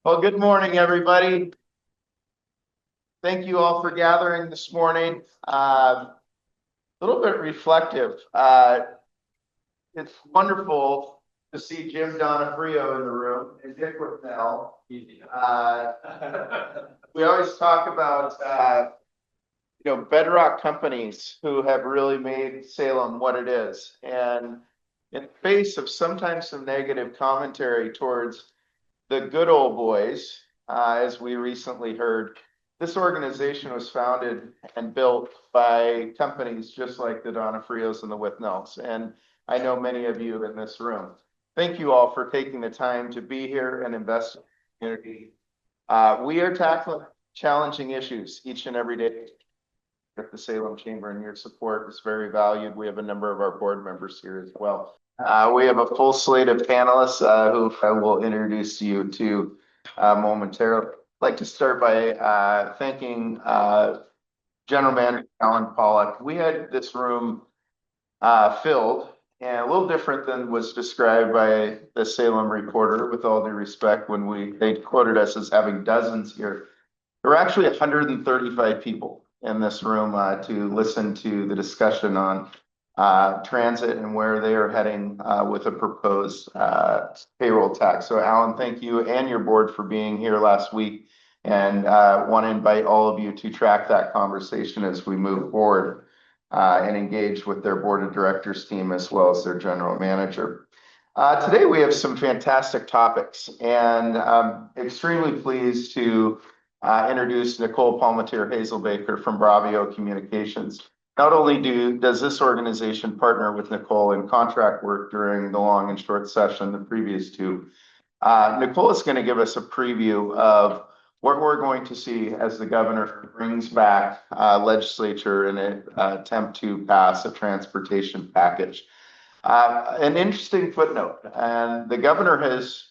Well, good morning, everybody. Thank you all for gathering this morning. A little bit reflective. It's wonderful to see Jim Donofrio in the room and Dick Whitnell. Uh, we always talk about bedrock companies who have really made Salem what it is, and in the face of sometimes some negative commentary towards the good old boys, as we recently heard, this organization was founded and built by companies just like the Donofrios and the Whitnells. And I know many of you in this room. Thank you all for taking the time to be here and invest in the community. We are tackling challenging issues each and every day at the Salem Chamber, and your support is very valued. We have a number of our board members here as well. We have a full slate of panelists who I will introduce you to momentarily. I'd like to start by thanking General Manager Alan Pollock. We had this room filled, and a little different than was described by the Salem Reporter, with all due respect, when they quoted us as having dozens here. There were actually 135 people in this room to listen to the discussion on transit and where they are heading with a proposed payroll tax. So Alan, thank you and your board for being here last week, and want to invite all of you to track that conversation as we move forward and engage with their board of directors team as well as their general manager. Today we have some fantastic topics, and I'm extremely pleased to introduce Nicole Palmatier Hazelbaker from Bravio Communications. Not only does this organization partner with Nicole in contract work during the long and short session, the previous two, Nicole is going to give us a preview of what we're going to see as the governor brings back legislature in an attempt to pass a transportation package. An interesting footnote, and the governor has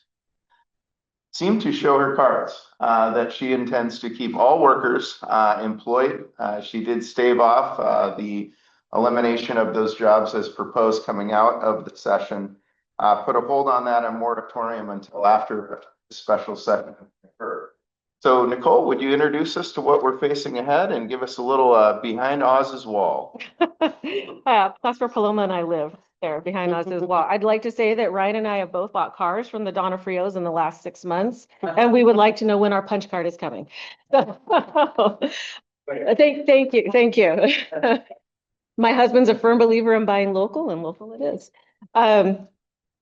seemed to show her cards that she intends to keep all workers employed. She did stave off the elimination of those jobs as proposed coming out of the session, put a hold on that, a moratorium until after the special session occurred. So Nicole, would you introduce us to what we're facing ahead and give us a little behind Oz's wall? That's where Paloma and I live, there behind us as well. I'd like to say that Ryan and I have both bought cars from the Donofrios in the last 6 months, and we would like to know when our punch card is coming. Thank you. My husband's a firm believer in buying local, and local it is.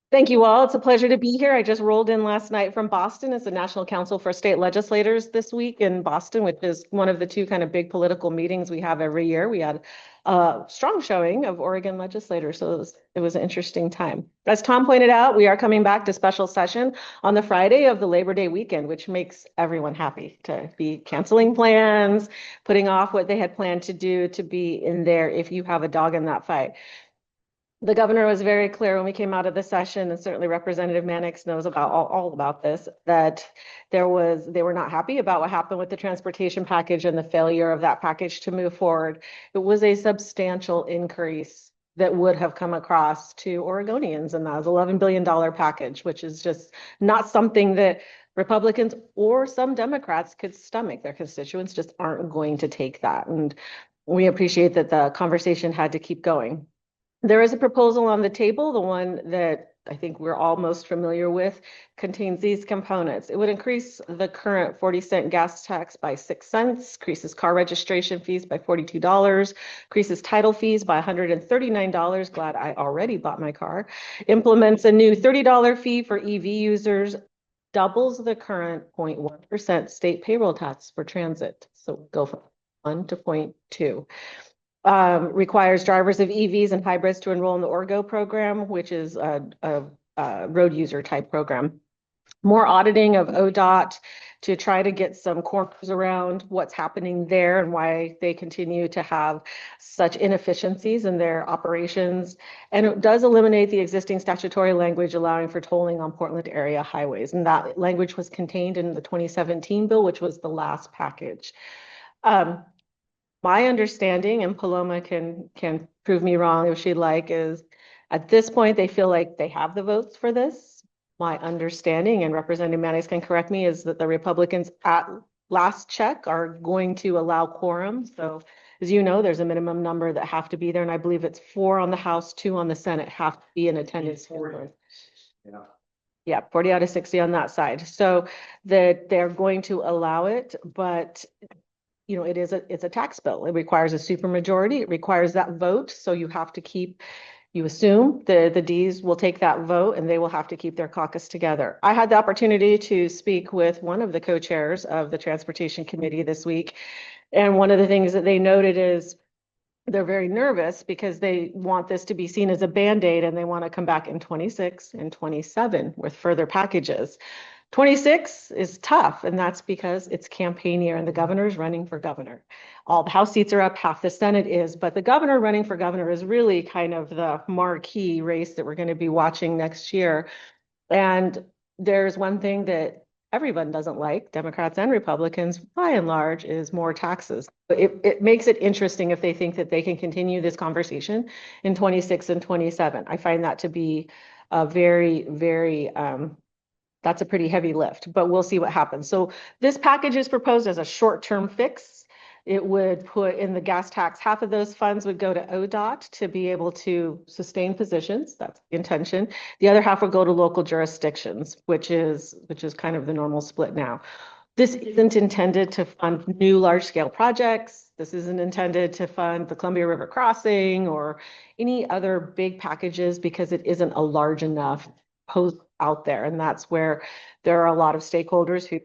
Thank you all. It's a pleasure to be here. I just rolled in last night from Boston. It's the National Council for State Legislators this week in Boston, which is one of the two kind of big political meetings we have every year. We had a strong showing of Oregon legislators, so it was an interesting time. As Tom pointed out, we are coming back to special session on the Friday of the Labor Day weekend, which makes everyone happy to be canceling plans, putting off what they had planned to do, to be in there if you have a dog in that fight. The governor was very clear when we came out of the session, and certainly Representative Mannix knows about all about this, that they were not happy about what happened with the transportation package and the failure of that package to move forward. It was a substantial increase that would have come across to Oregonians, and that was $11 billion package, which is just not something that Republicans or some Democrats could stomach. Their constituents just aren't going to take that. And we appreciate that the conversation had to keep going. There is a proposal on the table. The one that I think we're all most familiar with contains these components. It would increase the current 40-cent gas tax by 6 cents, increases car registration fees by $42, increases title fees by $139. Glad I already bought my car. Implements a new $30 fee for EV users, doubles the current 0.1% state payroll tax for transit. So go from 1 to 0.2. Requires drivers of EVs and hybrids to enroll in the Orgo program, which is a road user type program. More auditing of ODOT to try to get some corners around what's happening there and why they continue to have such inefficiencies in their operations. And it does eliminate the existing statutory language allowing for tolling on Portland area highways. And that language was contained in the 2017 bill, which was the last package. My understanding, and Paloma can prove me wrong if she'd like, is at this point they feel like they have the votes for this. My understanding, and Representative Mannix can correct me, is that the Republicans at last check are going to allow quorum. So as you know, there's a minimum number that have to be there, and I believe it's 4 on the House, 2 on the Senate have to be in attendance. Yeah. Yeah, 40 out of 60 on that side. So that they're going to allow it, but you know, it's a tax bill. It requires a supermajority. It requires that vote. So you have to keep, you assume the Ds will take that vote and they will have to keep their caucus together. I had the opportunity to speak with one of the co-chairs of the Transportation Committee this week. And one of the things that they noted is they're very nervous because they want this to be seen as a Band-Aid and they want to come back in 26 and 27 with further packages. 26 is tough, and that's because it's campaign year and the governor's running for governor. All the House seats are up, half the Senate is, but the governor running for governor is really kind of the marquee race that we're going to be watching next year. And there's one thing that everyone doesn't like, Democrats and Republicans, by and large, is more taxes. But it makes it interesting if they think that they can continue this conversation in 26 and 27. I find that to be a very, that's a pretty heavy lift, but we'll see what happens. So this package is proposed as a short-term fix. It would put in the gas tax, half of those funds would go to ODOT to be able to sustain positions. That's the intention. The other half would go to local jurisdictions, which is kind of the normal split now. This isn't intended to fund new large-scale projects. This isn't intended to fund the Columbia River Crossing or any other big packages because it isn't a large enough post out there. And that's where there are a lot of stakeholders who are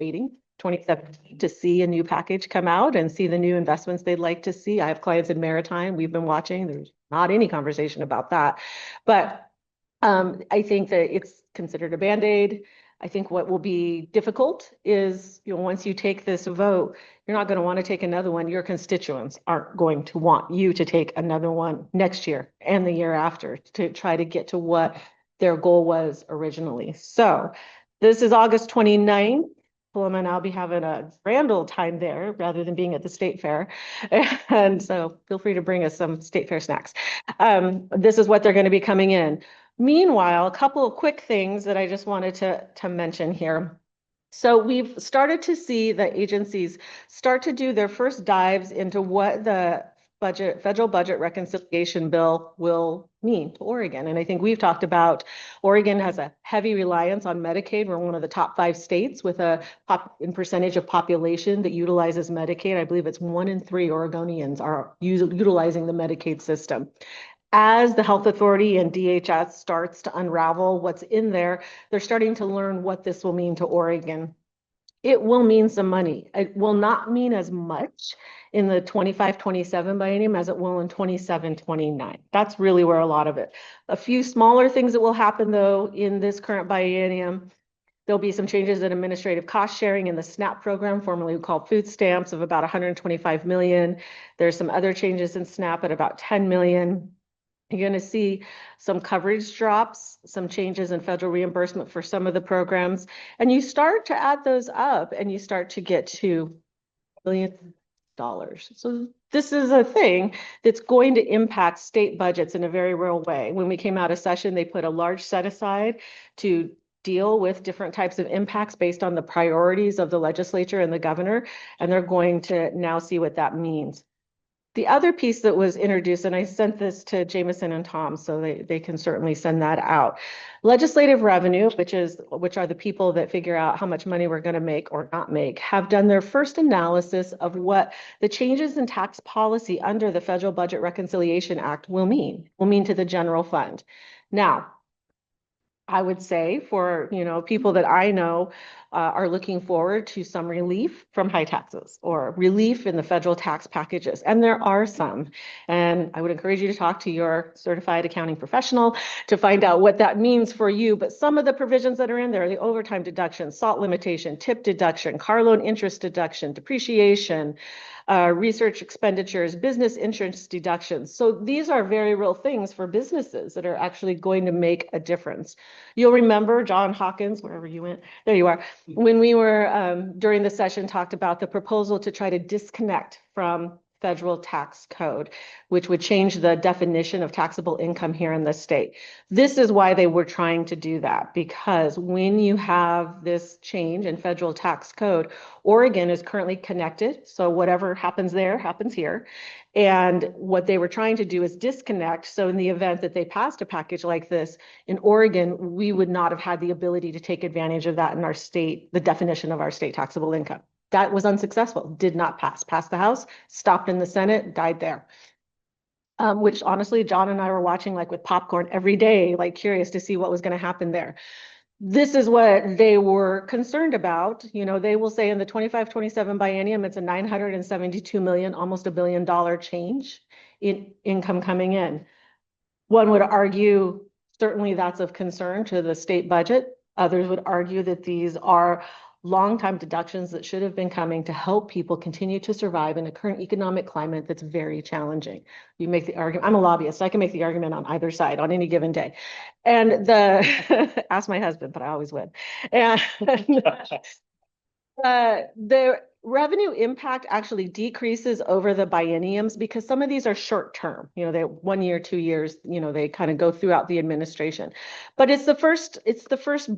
waiting 2017 to see a new package come out and see the new investments they'd like to see. I have clients in Maritime. We've been watching. There's not any conversation about that. But I think that it's considered a Band-Aid. I think what will be difficult is, you know, once you take this vote, you're not going to want to take another one. Your constituents aren't going to want you to take another one next year and the year after to try to get to what their goal was originally. So this is August 29th. Paloma and I'll be having a grand old time there rather than being at the state fair. And so feel free to bring us some state fair snacks. This is what they're going to be coming in. Meanwhile, a couple of quick things that I just wanted to mention here. So we've started to see the agencies start to do their first dives into what the federal budget reconciliation bill will mean to Oregon. And I think we've talked about Oregon has a heavy reliance on Medicaid. We're one of the top 5 states with a percentage of population that utilizes Medicaid. I believe it's 1 in 3 Oregonians are utilizing the Medicaid system. As the health authority and DHS starts to unravel what's in there, they're starting to learn what this will mean to Oregon. It will mean some money. It will not mean as much in the 25-27 biennium as it will in 27-29. That's really where a lot of it. A few smaller things that will happen though in this current biennium. There'll be some changes in administrative cost sharing in the SNAP program, formerly called food stamps, of about 125 million. There's some other changes in SNAP at about 10 million. You're going to see some coverage drops, some changes in federal reimbursement for some of the programs, and you start to add those up and you start to get to billions of dollars. So this is a thing that's going to impact state budgets in a very real way. When we came out of session, they put a large set aside to deal with different types of impacts based on the priorities of the legislature and the governor, and they're going to now see what that means. The other piece that was introduced, and I sent this to Jameson and Tom, so they can certainly send that out. Legislative revenue, which are the people that figure out how much money we're going to make or not make, have done their first analysis of what the changes in tax policy under the Federal Budget Reconciliation Act will mean to the general fund. Now, I would say for, you know, people that I know are looking forward to some relief from high taxes or relief in the federal tax packages. And there are some. And I would encourage you to talk to your certified accounting professional to find out what that means for you. But some of the provisions that are in there, the overtime deduction, SALT limitation, tip deduction, car loan interest deduction, depreciation, research expenditures, business insurance deductions. So these are very real things for businesses that are actually going to make a difference. You'll remember John Hawkins, wherever you went, there you are, when we were during the session talked about the proposal to try to disconnect from federal tax code, which would change the definition of taxable income here in the state. This is why they were trying to do that, because when you have this change in federal tax code, Oregon is currently connected. So whatever happens there happens here. And what they were trying to do is disconnect. So in the event that they passed a package like this in Oregon, we would not have had the ability to take advantage of that in our state, the definition of our state taxable income. That was unsuccessful, did not pass. Passed the House, stopped in the Senate, died there. Which honestly, John and I were watching like with popcorn every day, like curious to see what was going to happen there. This is what they were concerned about. You know, they will say in the 25-27 biennium, it's a 972 million, almost $1 billion change in income coming in. One would argue certainly that's of concern to the state budget. Others would argue that these are long-time deductions that should have been coming to help people continue to survive in a current economic climate that's very challenging. You make the argument, I'm a lobbyist, so I can make the argument on either side on any given day. And the, ask my husband, but I always would. And the revenue impact actually decreases over the bienniums because some of these are short term, you know, they 1 year, 2 years, you know, they kind of go throughout the administration. But it's the first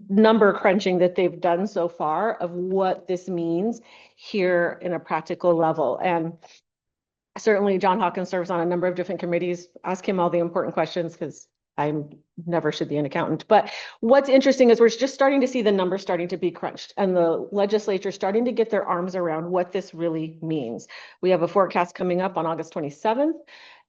number crunching that they've done so far of what this means here in a practical level. And certainly John Hawkins serves on a number of different committees. Ask him all the important questions because I never should be an accountant. But what's interesting is we're just starting to see the numbers starting to be crunched and the legislature starting to get their arms around what this really means. We have a forecast coming up on August 27th.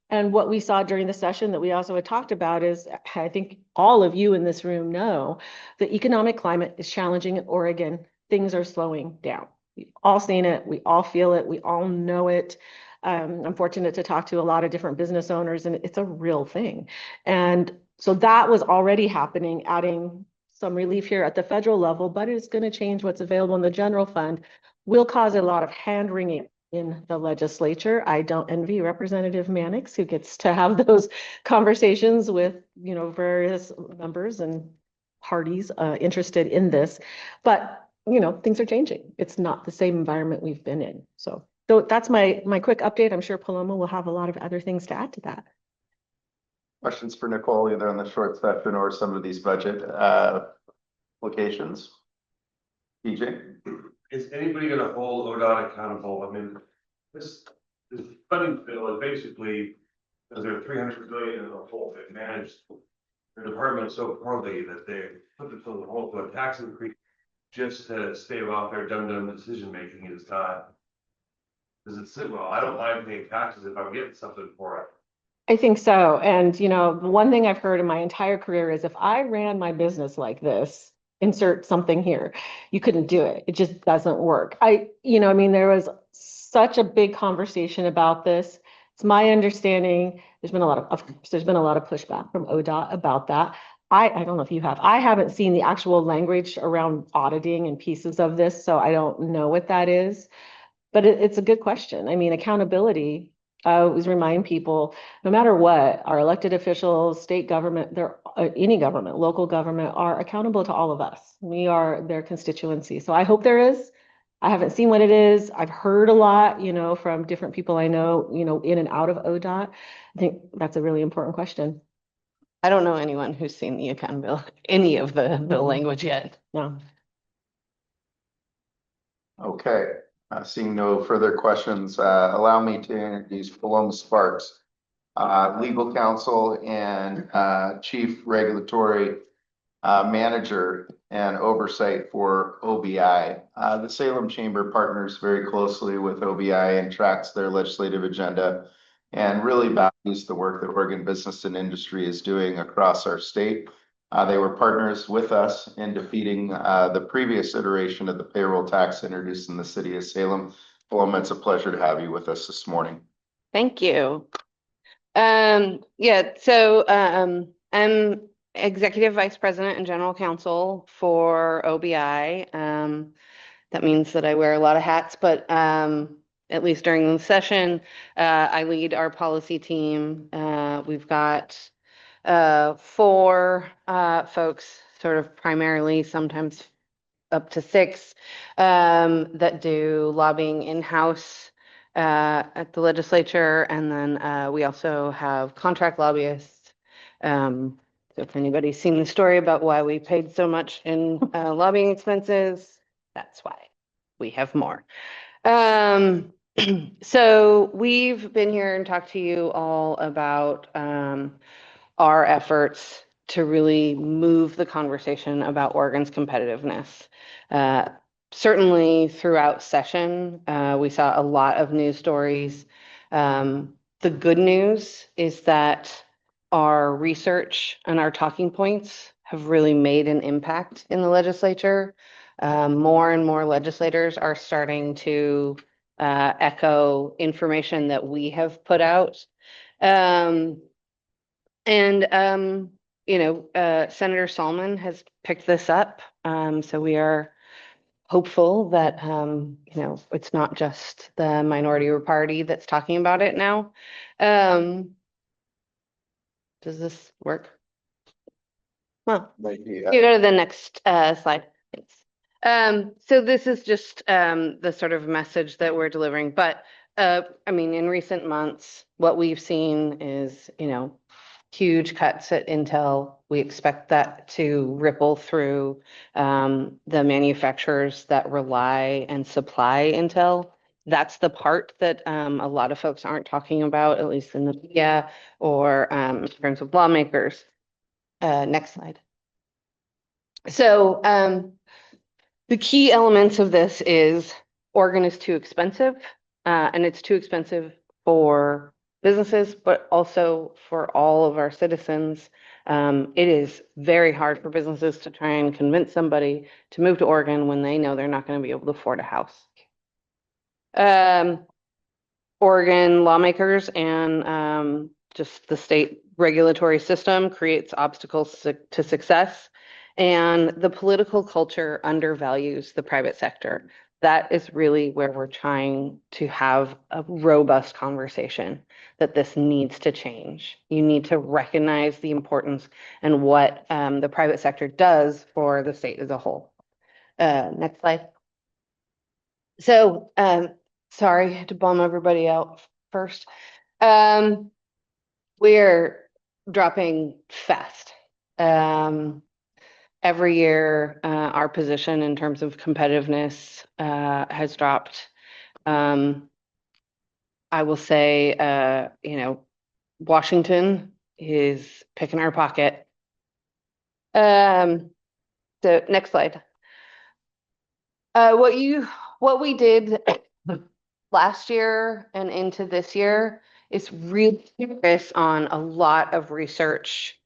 And what we saw during the session that we also had talked about is, I think all of you in this room know, the economic climate is challenging in Oregon. Things are slowing down. We've all seen it. We all feel it. We all know it. I'm fortunate to talk to a lot of different business owners, and it's a real thing. And so that was already happening, adding some relief here at the federal level, but it's going to change what's available in the general fund, will cause a lot of hand wringing in the legislature. I don't envy Representative Mannix, who gets to have those conversations with, you know, various members and parties interested in this. But, you know, things are changing. It's not the same environment we've been in. So that's my quick update. I'm sure Paloma will have a lot of other things to add to that. Questions for Nicole, either on the short session or some of these budget applications? PJ? Is anybody gonna hold ODOT accountable? I mean, this funding bill is basically, because they're 300 billion in the hole, they managed their department so poorly that they put this on the hole to a tax increase just to stave off their dumb decision making is not. Does it sit well? I don't mind paying taxes if I'm getting something for it. I think so. And, you know, the one thing I've heard in my entire career is if I ran my business like this, insert something here, you couldn't do it. It just doesn't work. I mean, there was such a big conversation about this. It's my understanding, there's been a lot of pushback from ODOT about that. I don't know if you have. I haven't seen the actual language around auditing and pieces of this, so I don't know what that is. But it's a good question. I mean, accountability, I always remind people, no matter what, our elected officials, state government, any government, local government are accountable to all of us. We are their constituency. So I hope there is. I haven't seen what it is. I've heard a lot, you know, from different people I know, you know, in and out of ODOT. I think that's a really important question. I don't know anyone who's seen the accountability, any of the language yet. No. Okay. Seeing no further questions, allow me to introduce Paloma Sparks, legal counsel and chief regulatory manager and oversight for OBI. The Salem Chamber partners very closely with OBI and tracks their legislative agenda and really values the work that Oregon Business and Industry is doing across our state. They were partners with us in defeating the previous iteration of the payroll tax introduced in the city of Salem. Paloma, it's a pleasure to have you with us this morning. Thank you. So I'm Executive Vice President and General Counsel for OBI. That means that I wear a lot of hats, but at least during the session, I lead our policy team. We've got 4 folks, sort of primarily, sometimes up to 6, that do lobbying in-house at the legislature, and then we also have contract lobbyists. So if anybody's seen the story about why we paid so much in lobbying expenses, that's why we have more. So we've been here and talked to you all about our efforts to really move the conversation about Oregon's competitiveness. Certainly throughout session, we saw a lot of news stories. The good news is that our research and our talking points have really made an impact in the legislature. More and more legislators are starting to echo information that we have put out. Senator Salmon has picked this up. So we are hopeful that, it's not just the minority party that's talking about it now. Does this work? Well, you go to the next slide. Thanks. So this is just the sort of message that we're delivering. But in recent months, what we've seen is, huge cuts at Intel. We expect that to ripple through the manufacturers that rely and supply Intel. That's the part that a lot of folks aren't talking about, at least in the media or in terms of lawmakers. Next slide. So the key elements of this is Oregon is too expensive, and it's too expensive for businesses, but also for all of our citizens. It is very hard for businesses to try and convince somebody to move to Oregon when they know they're not going to be able to afford a house. Oregon lawmakers and just the state regulatory system creates obstacles to success, and the political culture undervalues the private sector. That is really where we're trying to have a robust conversation that this needs to change. You need to recognize the importance and what the private sector does for the state as a whole. Next slide. So, sorry, I had to bum everybody out first. We're dropping fast. Every year, our position in terms of competitiveness has dropped. I will say, Washington is picking our pocket. So next slide. What we did last year and into this year is really focus on a lot of research,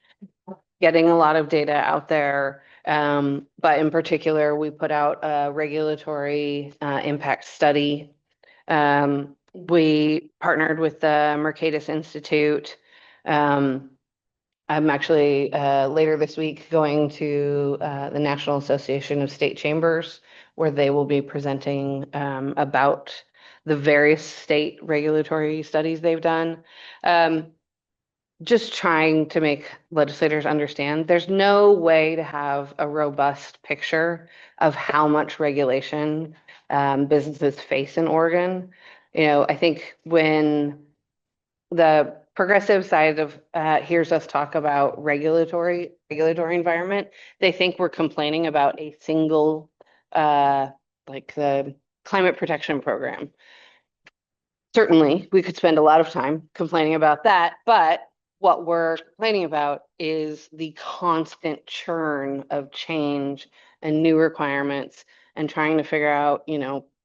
getting a lot of data out there. But in particular, we put out a regulatory impact study. We partnered with the Mercatus Institute. I'm actually later this week going to the National Association of State Chambers, where they will be presenting about the various state regulatory studies they've done. Just trying to make legislators understand there's no way to have a robust picture of how much regulation businesses face in Oregon. I think when the progressive side of hears us talk about regulatory environment, they think we're complaining about a single like the climate protection program. Certainly, we could spend a lot of time complaining about that, but what we're complaining about is the constant churn of change and new requirements and trying to figure out,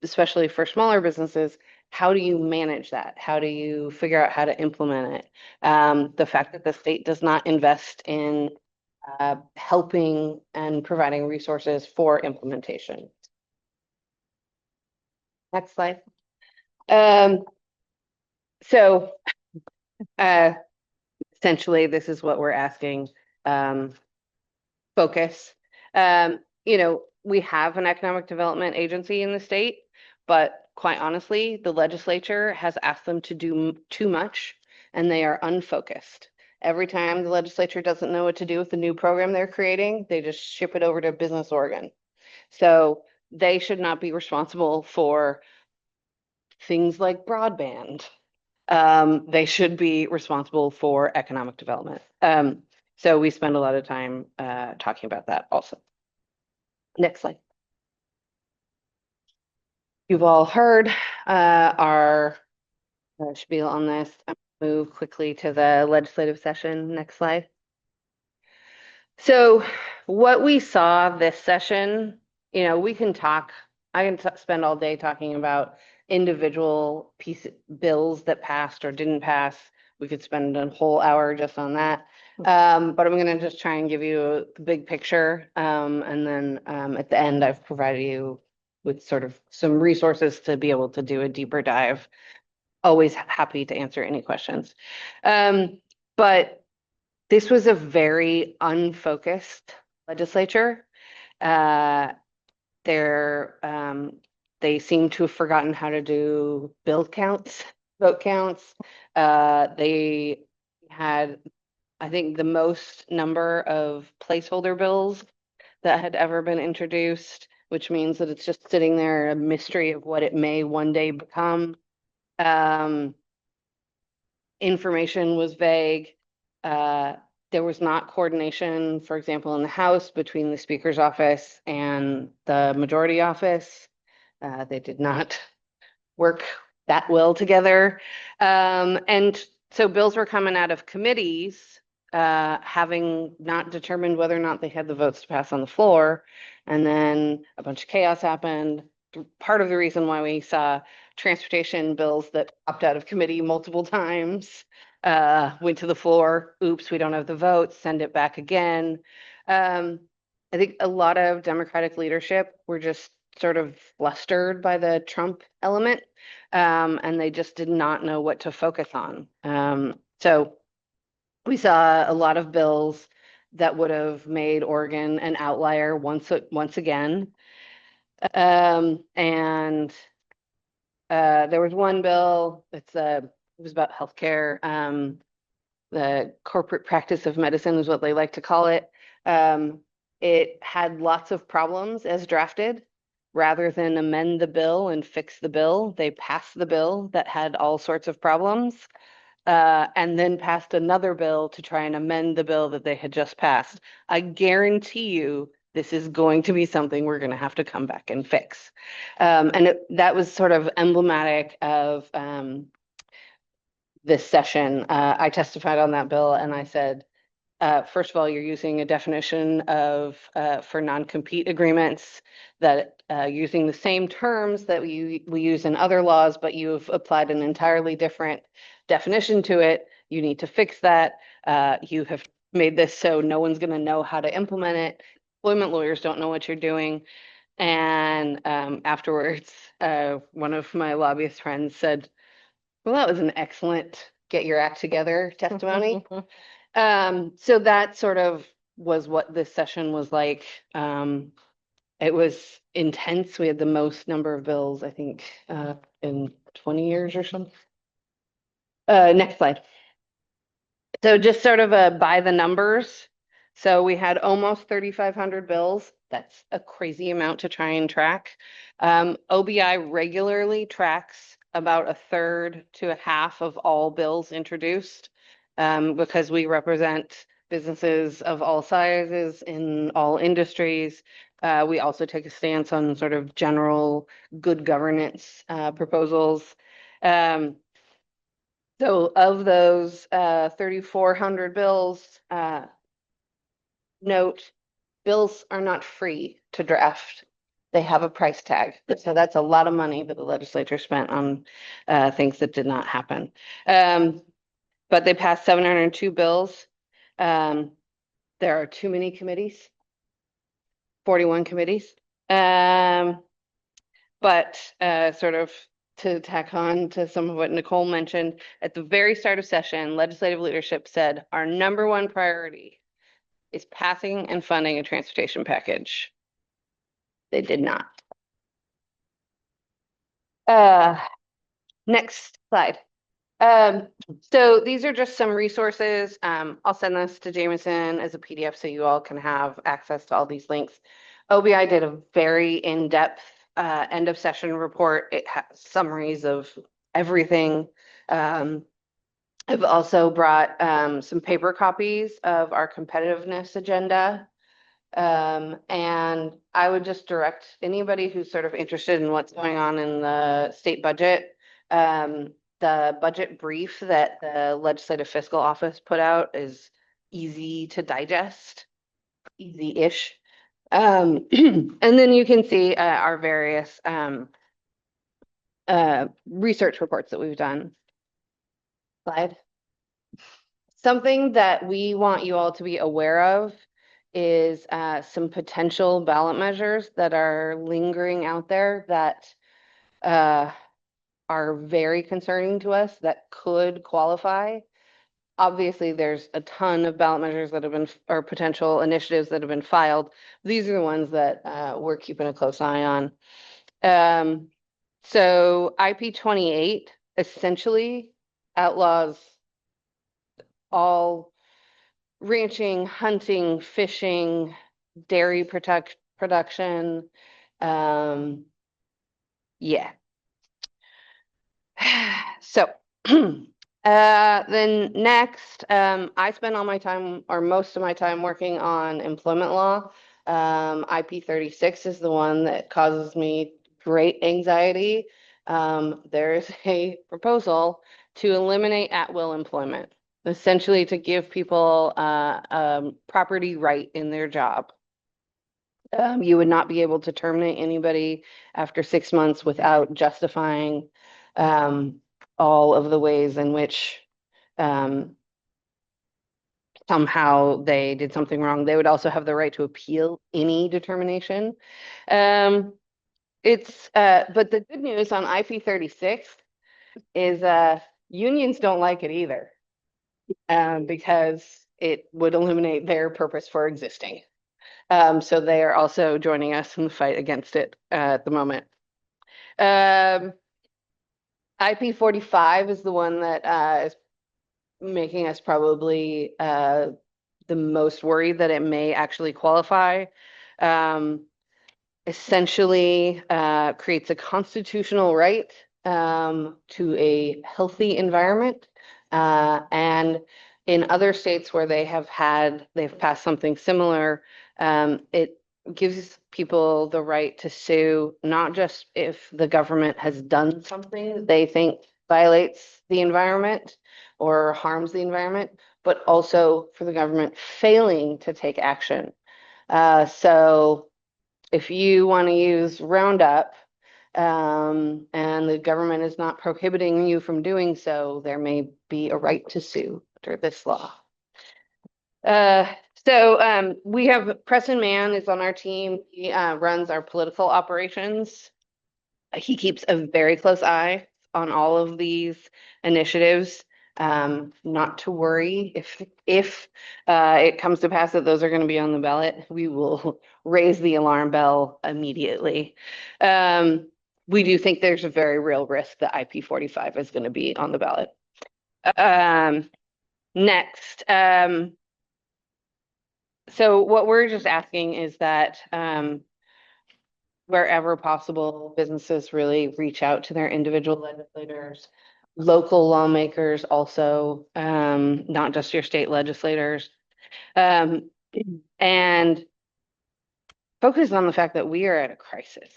especially for smaller businesses, how do you manage that? How do you figure out how to implement it? The fact that the state does not invest in helping and providing resources for implementation. Next slide. So essentially, this is what we're asking. Focus. We have an economic development agency in the state, but quite honestly, the legislature has asked them to do too much, and they are unfocused. Every time the legislature doesn't know what to do with the new program they're creating, they just ship it over to Business Oregon. So they should not be responsible for things like broadband. They should be responsible for economic development. So we spend a lot of time talking about that also. Next slide. You've all heard our spiel on this. I'm gonna move quickly to the legislative session. Next slide. So what we saw this session, we can talk, I can spend all day talking about individual bills that passed or didn't pass. We could spend a whole hour just on that. But I'm going to just try and give you the big picture. And then at the end, I've provided you with sort of some resources to be able to do a deeper dive. Always happy to answer any questions. But this was a very unfocused legislature. They seem to have forgotten how to do bill counts, vote counts. They had, I think, the most number of placeholder bills that had ever been introduced, which means that it's just sitting there, a mystery of what it may one day become. Information was vague. There was not coordination, for example, in the House between the Speaker's office and the Majority office. They did not work that well together. And so bills were coming out of committees, having not determined whether or not they had the votes to pass on the floor. And then a bunch of chaos happened. Part of the reason why we saw transportation bills that popped out of committee multiple times, went to the floor, oops, we don't have the votes, send it back again. I think a lot of Democratic leadership were just sort of flustered by the Trump element, and they just did not know what to focus on. So we saw a lot of bills that would have made Oregon an outlier once again. And there was one bill it was about healthcare. The corporate practice of medicine is what they like to call it. It had lots of problems as drafted. Rather than amend the bill and fix the bill, they passed the bill that had all sorts of problems, and then passed another bill to try and amend the bill that they had just passed. I guarantee you this is going to be something we're going to have to come back and fix. And that was sort of emblematic of this session. I testified on that bill and I said, first of all, you're using a definition of for non-compete agreements that using the same terms that we use in other laws, but you've applied an entirely different definition to it. You need to fix that. You have made this so no one's going to know how to implement it. Employment lawyers don't know what you're doing. And afterwards, one of my lobbyist friends said, well, that was an excellent get your act together testimony. So that sort of was what this session was like. It was intense. We had the most number of bills, I think, in 20 years or something. Next slide. So just sort of by the numbers. So we had almost 3,500 bills. That's a crazy amount to try and track. OBI regularly tracks about a third to a half of all bills introduced, because we represent businesses of all sizes in all industries. We also take a stance on sort of general good governance proposals. So of those 3,400 bills, note, bills are not free to draft. They have a price tag. So that's a lot of money that the legislature spent on things that did not happen. But they passed 702 bills. There are too many committees, 41 committees. But sort of to tack on to some of what Nicole mentioned, at the very start of session, legislative leadership said our number one priority is passing and funding a transportation package. They did not. Next slide. So these are just some resources. I'll send this to Jameson as a PDF so you all can have access to all these links. OBI did a very in-depth end of session report. It has summaries of everything. I've also brought some paper copies of our competitiveness agenda. And I would just direct anybody who's sort of interested in what's going on in the state budget. The budget brief that the Legislative Fiscal Office put out is easy to digest, easy-ish. And then you can see our various research reports that we've done. Slide. Something that we want you all to be aware of is some potential ballot measures that are lingering out there that are very concerning to us that could qualify. Obviously, there's a ton of ballot measures that have been, or potential initiatives that have been filed. These are the ones that we're keeping a close eye on. So IP 28 essentially outlaws all ranching, hunting, fishing, dairy production. Yeah. So then next, I spend all my time or most of my time working on employment law. IP 36 is the one that causes me great anxiety. There is a proposal to eliminate at-will employment, essentially to give people property right in their job. You would not be able to terminate anybody after 6 months without justifying all of the ways in which somehow they did something wrong. They would also have the right to appeal any determination. But the good news on IP 36 is unions don't like it either, because it would eliminate their purpose for existing. So they are also joining us in the fight against it at the moment. IP 45 is the one that is making us probably the most worried that it may actually qualify. Essentially creates a constitutional right to a healthy environment. And in other states where they've passed something similar, it gives people the right to sue, not just if the government has done something they think violates the environment or harms the environment, but also for the government failing to take action. So if you want to use Roundup, and the government is not prohibiting you from doing so, there may be a right to sue under this law. So we have Preston Mann is on our team. He runs our political operations. He keeps a very close eye on all of these initiatives. Not to worry if it comes to pass that those are going to be on the ballot, we will raise the alarm bell immediately. We do think there's a very real risk that IP 45 is going to be on the ballot. Next, so what we're just asking is that wherever possible, businesses really reach out to their individual legislators, local lawmakers also, not just your state legislators, and focus on the fact that we are at a crisis.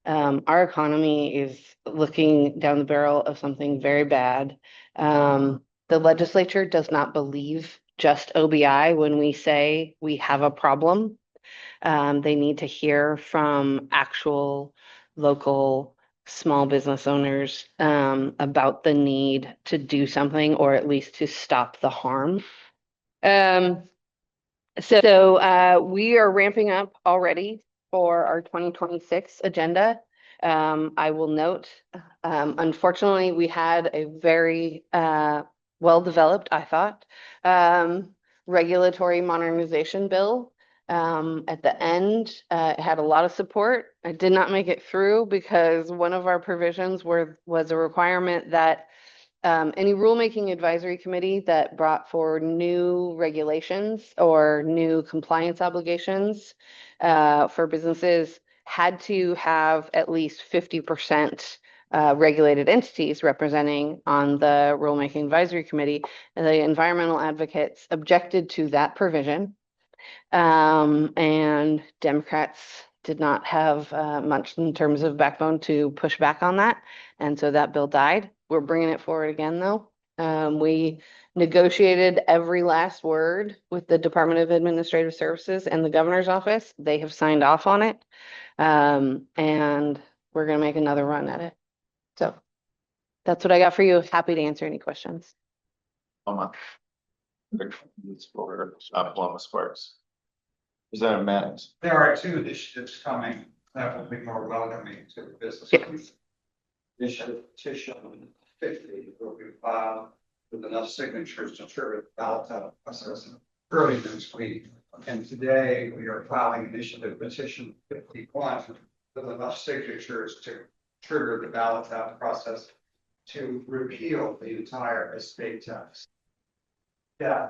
Our economy is looking down the barrel of something very bad. The legislature does not believe just OBI when we say we have a problem. They need to hear from actual local small business owners about the need to do something, or at least to stop the harm. So we are ramping up already for our 2026 agenda. I will note, unfortunately, we had a very well-developed, I thought, regulatory modernization bill. At the end, it had a lot of support. I did not make it through because one of our provisions was a requirement that any rulemaking advisory committee that brought forward new regulations or new compliance obligations for businesses had to have at least 50% regulated entities representing on the rulemaking advisory committee. And the environmental advocates objected to that provision. And Democrats did not have much in terms of backbone to push back on that. And so that bill died. We're bringing it forward again, though. We negotiated every last word with the Department of Administrative Services and the governor's office. They have signed off on it. And we're going to make another run at it. So that's what I got for you. Happy to answer any questions. Paloma. Paloma Sparks. Representative Maddox. There are two initiatives coming that will be more welcoming to the business. Yes. Initiative petition 50 will be filed with enough signatures to trigger the ballot process early next week. And today we are filing initiative petition 51 with enough signatures to trigger the ballot process to repeal the entire estate tax. Yeah.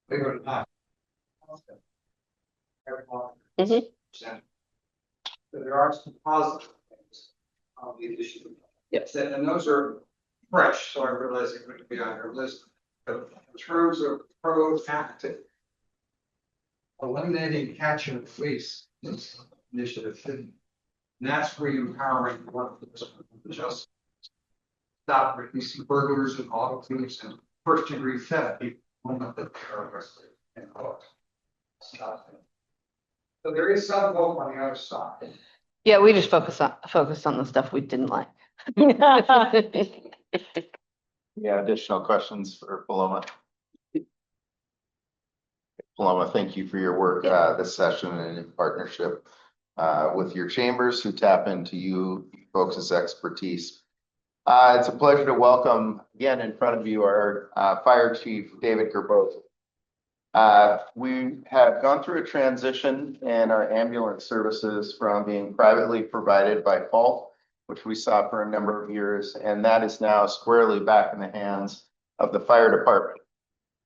Believe it or not. Mhm. But there are some positive things on the initiative. Yes. And those are fresh, so I realize it wouldn't be on your list. But in terms of proactive, eliminating catch and release is initiative 50. And that's where you're empowering workers just stop releasing burglars and auto thieves and first degree theft. Stop it. So there is some hope on the other side. Yeah, we just focused on the stuff we didn't like. Yeah, additional questions for Paloma? Paloma, thank you for your work this session and in partnership with your chambers who tap into you folks' expertise. It's a pleasure to welcome again in front of you our Fire Chief David Gerboth. We have gone through a transition in our ambulance services from being privately provided by Falk, which we saw for a number of years, and that is now squarely back in the hands of the fire department.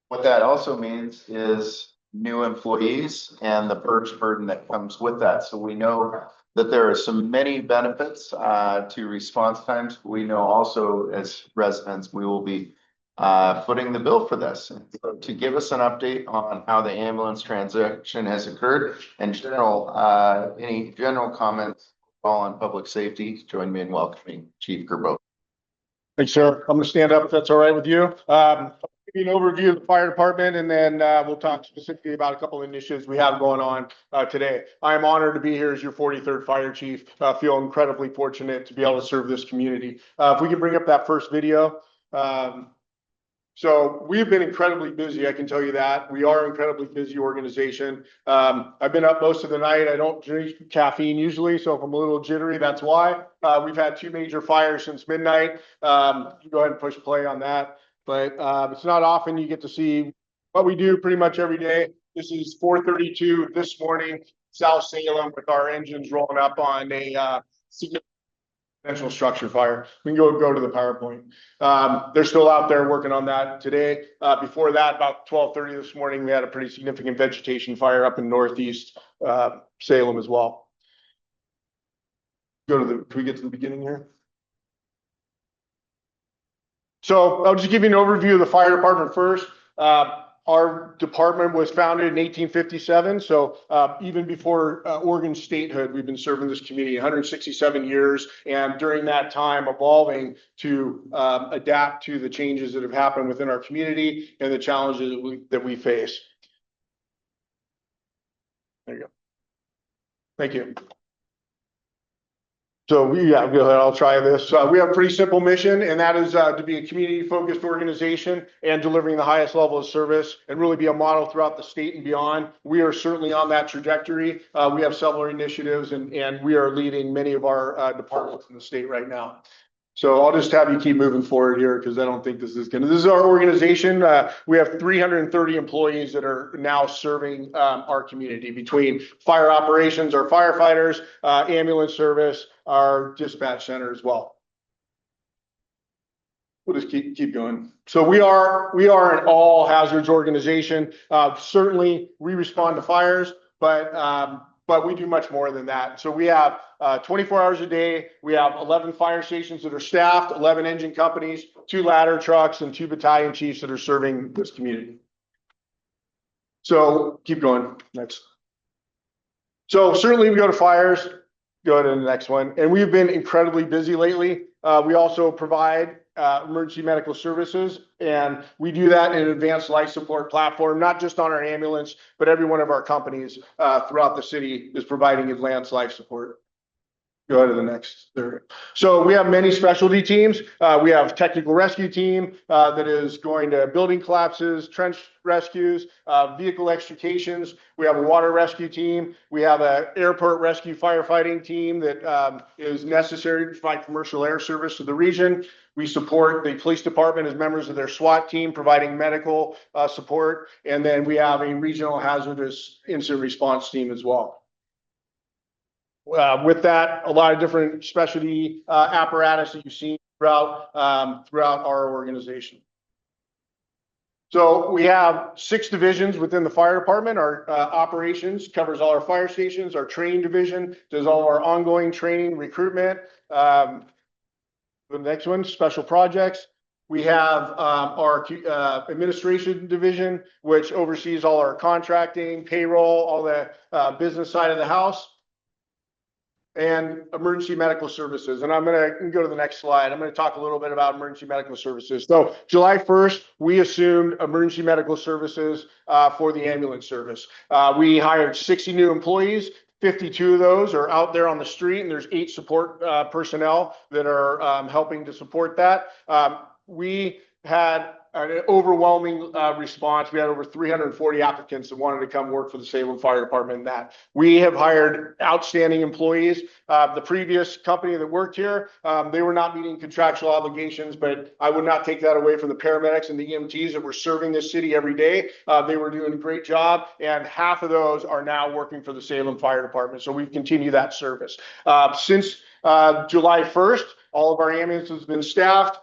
What that also means is new employees and the purge burden that comes with that. So we know that there are some many benefits to response times. We know also as residents, we will be footing the bill for this. So to give us an update on how the ambulance transaction has occurred and any general comments on public safety, join me in welcoming Chief Gerboth. Thanks, sir. I'm going to stand up if that's all right with you. I'll give you an overview of the fire department, and then we'll talk specifically about a couple of initiatives we have going on today. I am honored to be here as your 43rd fire chief. Feel incredibly fortunate to be able to serve this community. If we can bring up that first video. So we've been incredibly busy, I can tell you that. We are an incredibly busy organization. I've been up most of the night. I don't drink caffeine usually, so if I'm a little jittery, that's why. We've had 2 major fires since midnight. You go ahead and push play on that. But it's not often you get to see what we do pretty much every day. This is 4:32 this morning, South Salem, with our engines rolling up on a significant structure fire. We can go to the PowerPoint. They're still out there working on that today. Before that, about 12:30 this morning, we had a pretty significant vegetation fire up in northeast Salem as well. Can we get to the beginning here? So I'll just give you an overview of the fire department first. Our department was founded in 1857. So even before Oregon statehood, we've been serving this community 167 years. And during that time, evolving to adapt to the changes that have happened within our community and the challenges that we face. There you go. Thank you. So go ahead, I'll try this. We have a pretty simple mission, and that is to be a community-focused organization and delivering the highest level of service and really be a model throughout the state and beyond. We are certainly on that trajectory. We have several initiatives, and we are leading many of our departments in the state right now. So I'll just have you keep moving forward here because I don't think this is our organization. We have 330 employees that are now serving our community between fire operations, our firefighters, ambulance service, our dispatch center as well. We'll just keep going. So we are an all hazards organization. Certainly we respond to fires, but but we do much more than that. So we have 24 hours a day. We have 11 fire stations that are staffed, 11 engine companies, 2 ladder trucks, and 2 battalion chiefs that are serving this community. So keep going. Next. So certainly we go to fires. Go to the next one. And we've been incredibly busy lately. We also provide emergency medical services, and we do that in an advanced life support platform, not just on our ambulance, but every one of our companies throughout the city is providing advanced life support. Go ahead to the next. There. So we have many specialty teams. We have technical rescue team that is going to building collapses, trench rescues, vehicle extrications. We have a water rescue team. We have an airport rescue firefighting team that is necessary to provide commercial air service to the region. We support the police department as members of their SWAT team, providing medical support. And then we have a regional hazardous incident response team as well. With that, a lot of different specialty apparatus that you've seen throughout our organization. So we have 6 divisions within the fire department. Our operations covers all our fire stations. Our training division does all our ongoing training, recruitment. The next one, special projects. We have our administration division, which oversees all our contracting, payroll, all the business side of the house. And emergency medical services. And I'm going to go to the next slide. I'm going to talk a little bit about emergency medical services. So July 1st, we assumed emergency medical services for the ambulance service. We hired 60 new employees. 52 of those are out there on the street, and there's 8 support personnel that are helping to support that. We had an overwhelming response. We had over 340 applicants that wanted to come work for the Salem Fire Department. And that we have hired outstanding employees. The previous company that worked here, they were not meeting contractual obligations, but I would not take that away from the paramedics and the EMTs that were serving this city every day. They were doing a great job, and half of those are now working for the Salem Fire Department. So we've continued that service. Since July 1st, all of our ambulances have been staffed.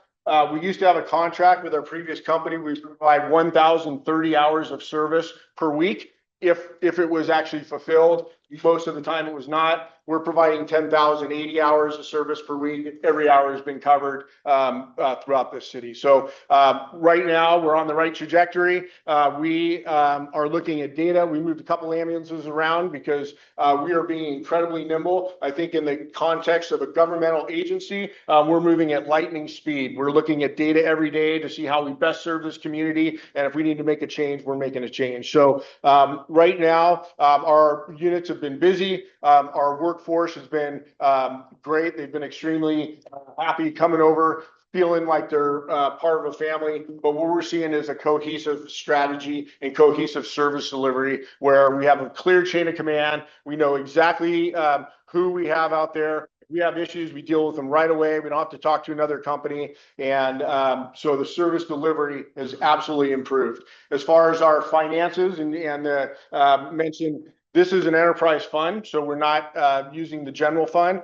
We used to have a contract with our previous company. We provide 1,030 hours of service per week. If it was actually fulfilled, most of the time it was not. We're providing 10,080 hours of service per week. Every hour has been covered throughout this city. So right now we're on the right trajectory. We are looking at data. We moved a couple ambulances around because we are being incredibly nimble. I think in the context of a governmental agency, we're moving at lightning speed. We're looking at data every day to see how we best serve this community. And if we need to make a change, we're making a change. So right now, our units have been busy. Our workforce has been great. They've been extremely happy coming over, feeling like they're part of a family. But what we're seeing is a cohesive strategy and cohesive service delivery where we have a clear chain of command. We know exactly who we have out there. If we have issues, we deal with them right away. We don't have to talk to another company. And so the service delivery has absolutely improved. As far as our finances and mentioned, this is an enterprise fund, so we're not using the general fund.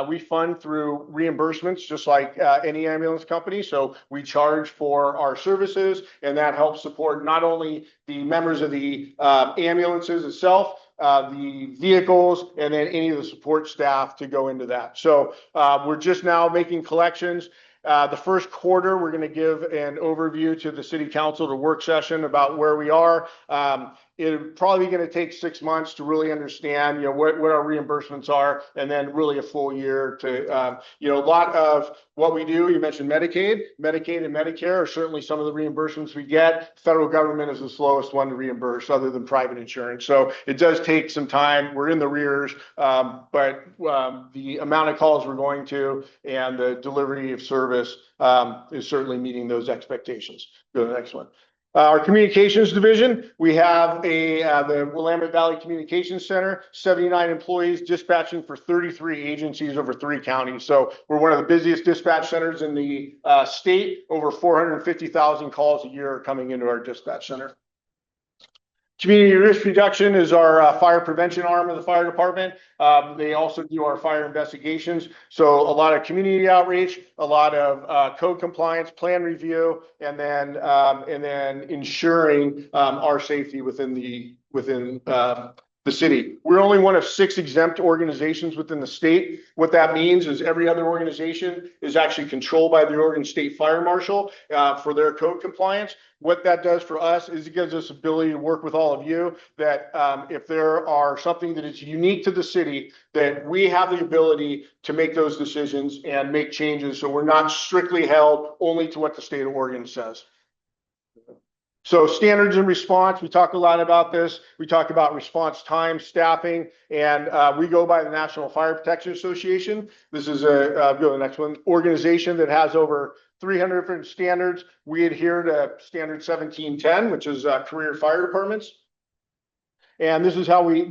We fund through reimbursements, just like any ambulance company. So we charge for our services, and that helps support not only the members of the ambulances itself, the vehicles, and then any of the support staff to go into that. So we're just now making collections. The first quarter, we're going to give an overview to the city council, the work session about where we are. It's probably going to take 6 months to really understand, what our reimbursements are, and then really a full year to, a lot of what we do. You mentioned Medicaid and Medicare are certainly some of the reimbursements we get. Federal government is the slowest one to reimburse other than private insurance. So it does take some time. We're in the rears, but the amount of calls we're going to and the delivery of service is certainly meeting those expectations. Go to the next one. Our communications division, we have the Willamette Valley Communications Center, 79 employees dispatching for 33 agencies over 3 counties. So we're one of the busiest dispatch centers in the state. Over 450,000 calls a year are coming into our dispatch center. Community risk reduction is our fire prevention arm of the fire department. They also do our fire investigations. So a lot of community outreach, a lot of code compliance, plan review, and then ensuring our safety within the city. We're only one of 6 exempt organizations within the state. What that means is every other organization is actually controlled by the Oregon State Fire Marshal for their code compliance. What that does for us is it gives us ability to work with all of you that if there are something that is unique to the city, that we have the ability to make those decisions and make changes. So we're not strictly held only to what the state of Oregon says. So standards and response, we talk a lot about this. We talk about response time, staffing, and we go by the National Fire Protection Association. This is go to the next one, organization that has over 300 different standards. We adhere to standard 1710, which is career fire departments. And this is how we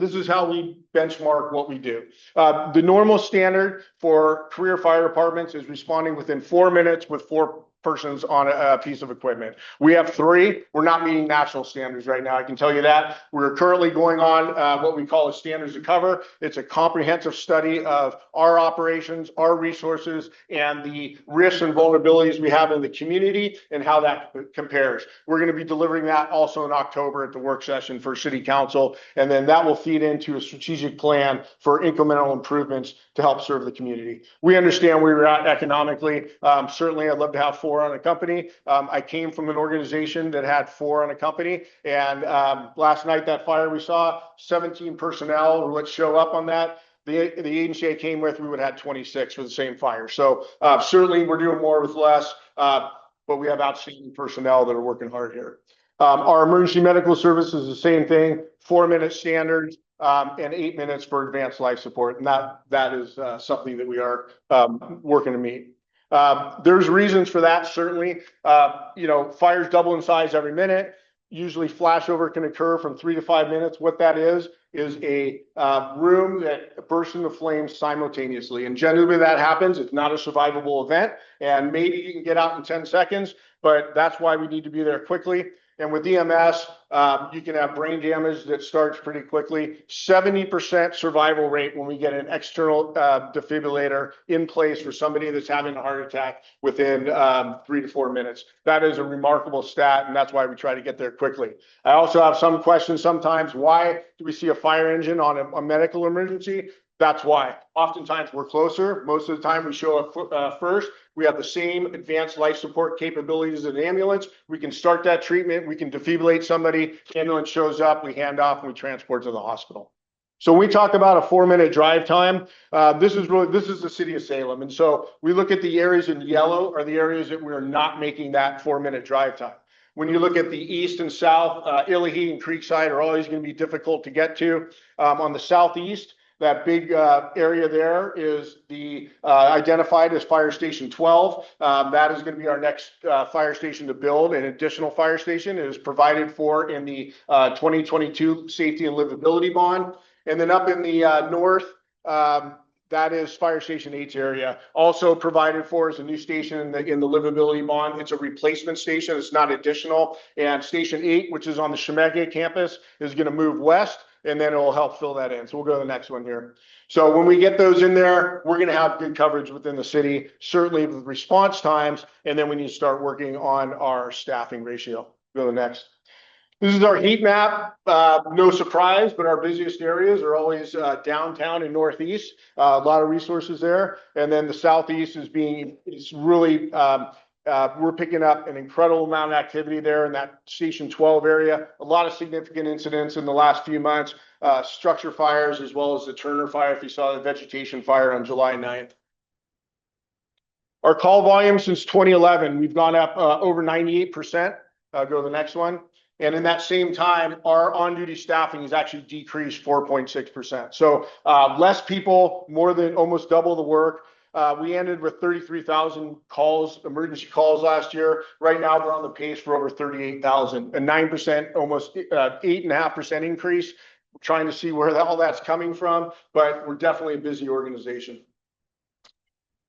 benchmark what we do. The normal standard for career fire departments is responding within 4 minutes with 4 persons on a piece of equipment. We have 3. We're not meeting national standards right now. I can tell you that. We're currently going on what we call a standards to cover. It's a comprehensive study of our operations, our resources, and the risks and vulnerabilities we have in the community and how that compares. We're going to be delivering that also in October at the work session for City Council, and then that will feed into a strategic plan for incremental improvements to help serve the community. We understand where we're at economically. Certainly, I'd love to have 4 on a company. I came from an organization that had 4 on a company, and last night that fire we saw, 17 personnel would show up on that. The agency I came with, we would have had 26 for the same fire. So certainly we're doing more with less, but we have outstanding personnel that are working hard here. Our emergency medical service is the same thing, 4-minute standards. And 8 minutes for advanced life support. And that is something that we are working to meet. There's reasons for that, certainly. Fires double in size every minute. Usually flashover can occur from 3 to 5 minutes. What that is a room that bursts into flames simultaneously. And generally that happens. It's not a survivable event. And maybe you can get out in 10 seconds, but that's why we need to be there quickly. And with EMS, you can have brain damage that starts pretty quickly. 70% survival rate when we get an external defibrillator in place for somebody that's having a heart attack within 3 to 4 minutes. That is a remarkable stat, and that's why we try to get there quickly. I also have some questions sometimes. Why do we see a fire engine on a medical emergency? That's why. Oftentimes we're closer. Most of the time we show up first. We have the same advanced life support capabilities as an ambulance. We can start that treatment. We can defibrillate somebody. Ambulance shows up. We hand off and we transport to the hospital. So when we talk about a 4-minute drive time, this is the city of Salem. And so we look at the areas in yellow are the areas that we're not making that 4-minute drive time. When you look at the east and south, Illahee and Creekside are always going to be difficult to get to. On the southeast, that big area there is identified as Fire Station 12. That is going to be our next fire station to build. An additional fire station is provided for in the 2022 Safety and Livability Bond. And then up in the north, that is Fire Station 8's area. Also provided for is a new station in the livability bond. It's a replacement station. It's not additional. And Station 8, which is on the Chemegay campus, is going to move west, and then it will help fill that in. So we'll go to the next one here. So when we get those in there, we're going to have good coverage within the city, certainly with response times, and then we need to start working on our staffing ratio. Go to the next. This is our heat map. No surprise, but our busiest areas are always downtown and northeast. A lot of resources there. And then the southeast is really, we're picking up an incredible amount of activity there in that Station 12 area. A lot of significant incidents in the last few months, structure fires, as well as the Turner fire, if you saw the vegetation fire on July 9th. Our call volume since 2011, we've gone up over 98%. Go to the next one. And in that same time, our on-duty staffing has actually decreased 4.6%. So less people, more than almost double the work. We ended with 33,000 calls, emergency calls last year. Right now, we're on the pace for over 38,000, a 9%, almost 8.5% increase. We're trying to see where all that's coming from, but we're definitely a busy organization.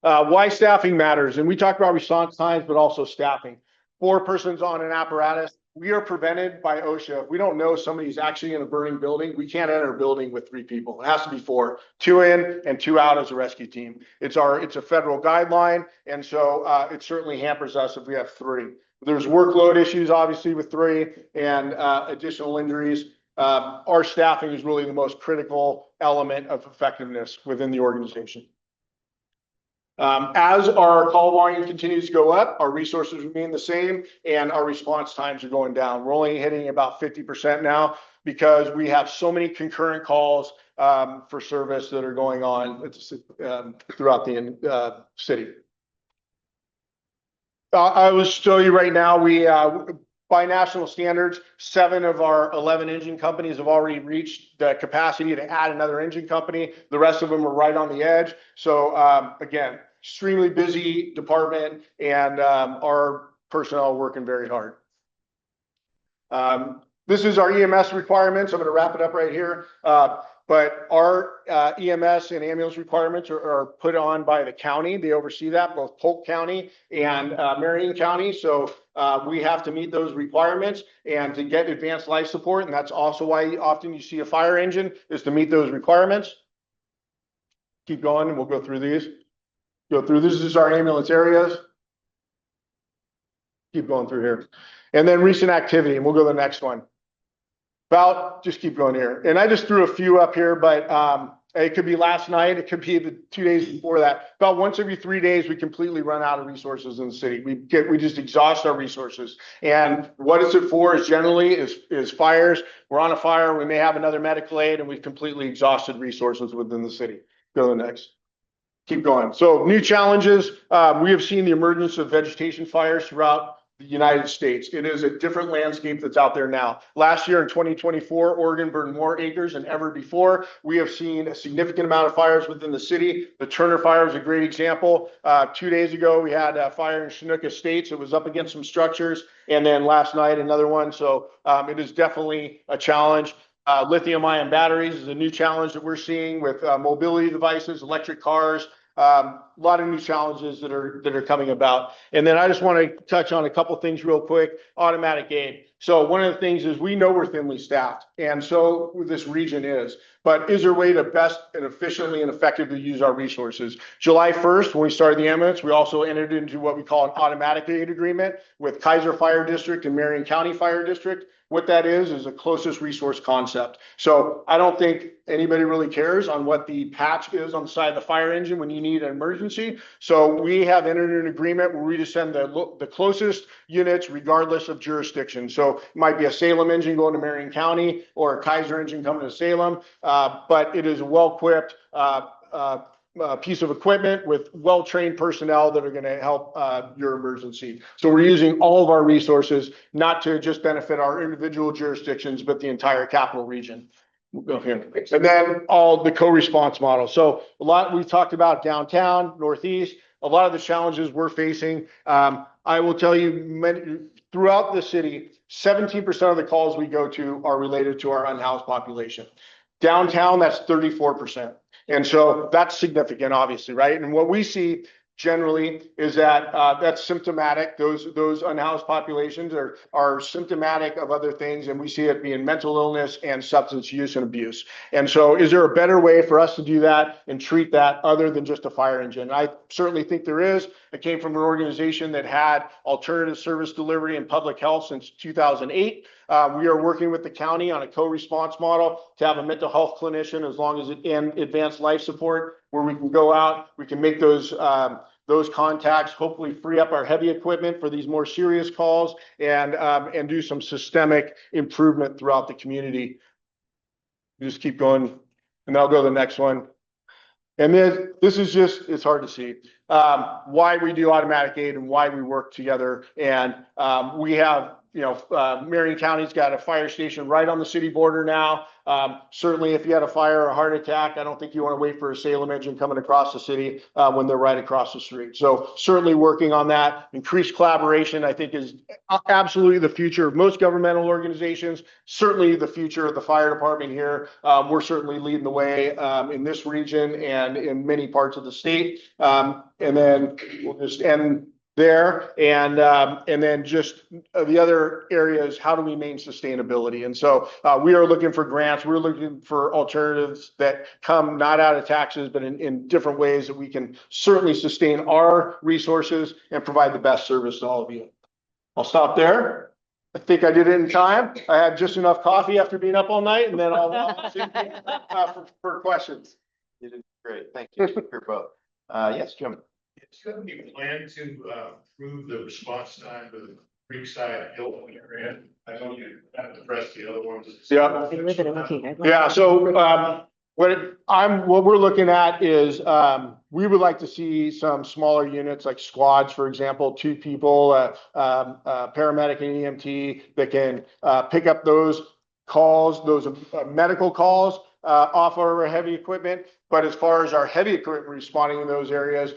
Why staffing matters, and we talk about response times, but also staffing. 4 persons on an apparatus. We are prevented by OSHA. If we don't know somebody's actually in a burning building, we can't enter a building with 3 people. It has to be 4, 2 in and 2 out as a rescue team. It's a federal guideline, and so it certainly hampers us if we have 3. There's workload issues, obviously, with 3 and additional injuries. our staffing is really the most critical element of effectiveness within the organization. As our call volume continues to go up, our resources remain the same and our response times are going down. We're only hitting about 50% now because we have so many concurrent calls for service that are going on throughout the city. I will show you right now, we by national standards, 7 of our 11 engine companies have already reached the capacity to add another engine company. The rest of them are right on the edge. So again, extremely busy department and our personnel working very hard. This is our EMS requirements. I'm going to wrap it up right here. But our EMS and ambulance requirements are put on by the county. They oversee that, both Polk County and Marion County. So we have to meet those requirements and to get advanced life support. And that's also why often you see a fire engine is to meet those requirements. Keep going and we'll go through these. This is our ambulance areas. Keep going through here. And then recent activity, and we'll go to the next one. Just keep going here. And I just threw a few up here, but it could be last night. It could be the 2 days before that. About once every 3 days, we completely run out of resources in the city. We just exhaust our resources. And what is it for is generally is fires. We're on a fire. We may have another medical aid and we've completely exhausted resources within the city. Go to the next. Keep going. So new challenges. We have seen the emergence of vegetation fires throughout the United States. It is a different landscape that's out there now. Last year in 2024, Oregon burned more acres than ever before. We have seen a significant amount of fires within the city. The Turner Fire is a great example. 2 days ago, we had a fire in Chinook Estates. It was up against some structures. And then last night, another one. So it is definitely a challenge. Lithium-ion batteries is a new challenge that we're seeing with mobility devices, electric cars. A lot of new challenges that are coming about. And then I just want to touch on a couple things real quick. Automatic aid. So one of the things is we know we're thinly staffed, and so this region is. But is there a way to best and efficiently and effectively use our resources? July 1st, when we started the ambulance, we also entered into what we call an automatic aid agreement with Kaiser Fire District and Marion County Fire District. What that is a closest resource concept. So I don't think anybody really cares on what the patch is on the side of the fire engine when you need an emergency. So we have entered an agreement where we just send the closest units regardless of jurisdiction. So it might be a Salem engine going to Marion County or a Kaiser engine coming to Salem, but it is a well-equipped piece of equipment with well-trained personnel that are going to help your emergency. So we're using all of our resources, not to just benefit our individual jurisdictions, but the entire capital region. We'll go here. And then all the co-response model. So a lot we've talked about downtown, Northeast, a lot of the challenges we're facing. I will tell you, throughout the city, 17% of the calls we go to are related to our unhoused population. Downtown, that's 34%. And so that's significant, obviously, right? And what we see generally is that that's symptomatic. Those unhoused populations are symptomatic of other things, and we see it being mental illness and substance use and abuse. And so is there a better way for us to do that and treat that other than just a fire engine? I certainly think there is. I came from an organization that had alternative service delivery and public health since 2008. We are working with the county on a co-response model to have a mental health clinician as long as it and advanced life support, where we can go out, we can make those contacts, hopefully free up our heavy equipment for these more serious calls and do some systemic improvement throughout the community. Just keep going, and I'll go to the next one. And then this is just, it's hard to see why we do automatic aid and why we work together. And we have, Marion County's got a fire station right on the city border now. Certainly if you had a fire or a heart attack, I don't think you want to wait for a Salem engine coming across the city when they're right across the street. So certainly working on that. Increased collaboration, I think, is absolutely the future of most governmental organizations, certainly the future of the fire department here. We're certainly leading the way in this region and in many parts of the state. And then we'll just end there. And then just the other areas, how do we maintain sustainability? And so we are looking for grants. We're looking for alternatives that come not out of taxes, but in different ways that we can certainly sustain our resources and provide the best service to all of you. I'll stop there. I think I did it in time. I had just enough coffee after being up all night, and then I'll for questions. You did great. Thank you. Gerboth. Yes, Jim. It's gonna be planned to improve the response time to the Creekside Hill area. I know you haven't addressed the other ones. Yeah. They live in a monkey. I'd like Yeah, to- so what we're looking at is we would like to see some smaller units like squads, for example, 2 people, paramedic and EMT that can pick up those calls, those medical calls off our heavy equipment. But as far as our heavy equipment responding in those areas,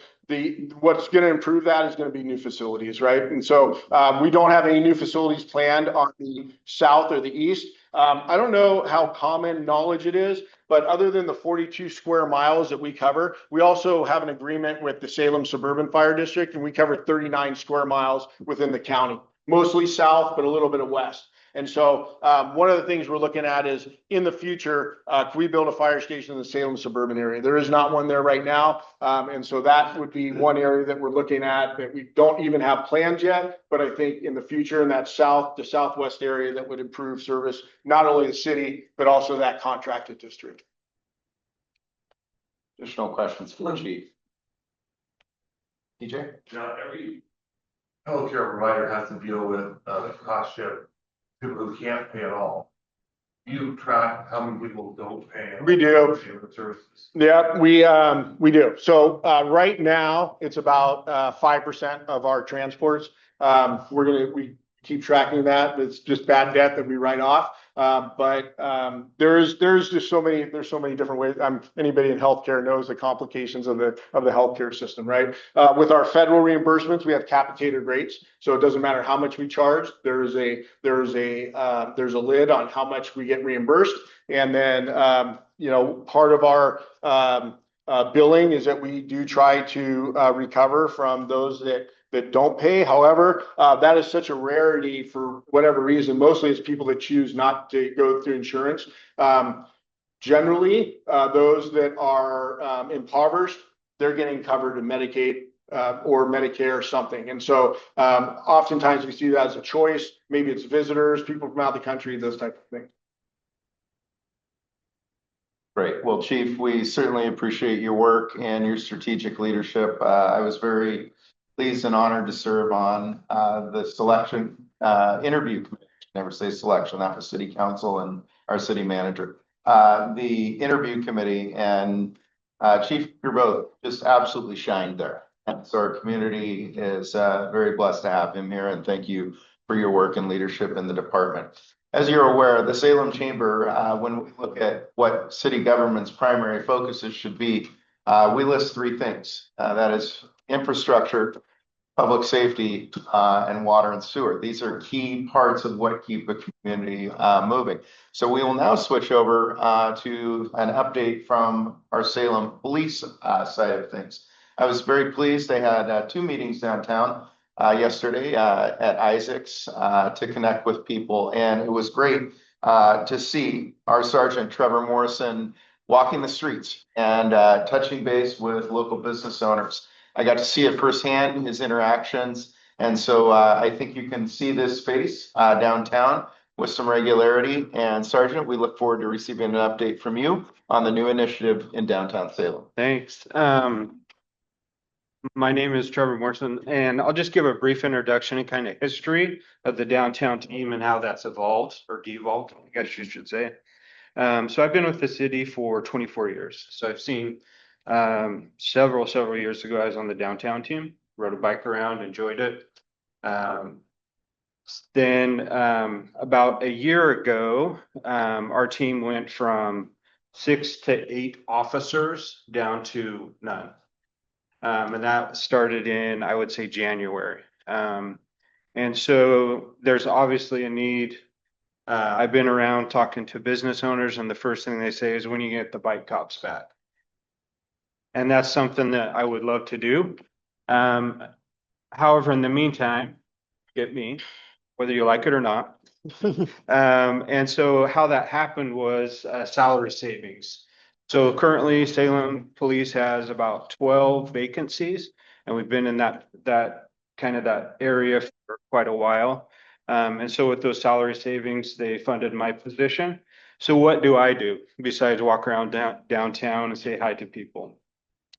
what's going to improve that is going to be new facilities, right? And so we don't have any new facilities planned on the south or the east. I don't know how common knowledge it is, but other than the 42 square miles that we cover, we also have an agreement with the Salem Suburban Fire District, and we cover 39 square miles within the county, mostly south, but a little bit of west. And so one of the things we're looking at is in the future, can we build a fire station in the Salem suburban area? There is not one there right now. And so that would be one area that we're looking at that we don't even have plans yet. But I think in the future in that the southwest area, that would improve service, not only the city, but also that contracted district. Additional questions for the chief? DJ? Now, every healthcare provider has to deal with cost share, people who can't pay at all. You track how many people don't pay. We do. For services. Yeah, we do. So right now it's about 5% of our transports. We keep tracking that. It's just bad debt that we write off. But there's just so many different ways. Anybody in healthcare knows the complications of the healthcare system, right? With our federal reimbursements, we have capitated rates, so it doesn't matter how much we charge. There's a lid on how much we get reimbursed, and then part of our billing is that we do try to recover from those that don't pay. However, that is such a rarity for whatever reason. Mostly it's people that choose not to go through insurance. Generally, those that are impoverished, they're getting covered in Medicaid or Medicare or something. And so oftentimes we see that as a choice. Maybe it's visitors, people from out of the country, those type of things. Great. Well, Chief, we certainly appreciate your work and your strategic leadership. I was very pleased and honored to serve on the selection interview committee. Never say selection, that was city council and our city manager. The interview committee, and Chief Gerboth just absolutely shined there. And so our community is very blessed to have him here, and thank you for your work and leadership in the department. As you're aware, the Salem Chamber, when we look at what city government's primary focuses should be, we list 3 things. That is infrastructure, public safety, and water and sewer. These are key parts of what keep a community moving. So we will now switch over to an update from our Salem Police side of things. I was very pleased. They had 2 meetings downtown yesterday at Isaac's to connect with people, and it was great to see our Sergeant Trevor Morrison walking the streets and touching base with local business owners. I got to see it firsthand, his interactions. And so I think you can see this face downtown with some regularity. And Sergeant, we look forward to receiving an update from you on the new initiative in downtown Salem. Thanks. My name is Trevor Morrison, and I'll just give a brief introduction and kind of history of the downtown team and how that's evolved or devolved, I guess you should say. So I've been with the city for 24 years. So I've seen several years ago, I was on the downtown team, rode a bike around, enjoyed it. Then about a year ago, our team went from 6 to 8 officers down to none. And that started in, I would say, January. And so there's obviously a need. I've been around talking to business owners, and the first thing they say is, when you get the bike cops back. And that's something that I would love to do. However, in the meantime, get me, whether you like it or not. And so how that happened was salary savings. So currently Salem Police has about 12 vacancies, and we've been in that area for quite a while. And so with those salary savings, they funded my position. So what do I do besides walk around downtown and say hi to people?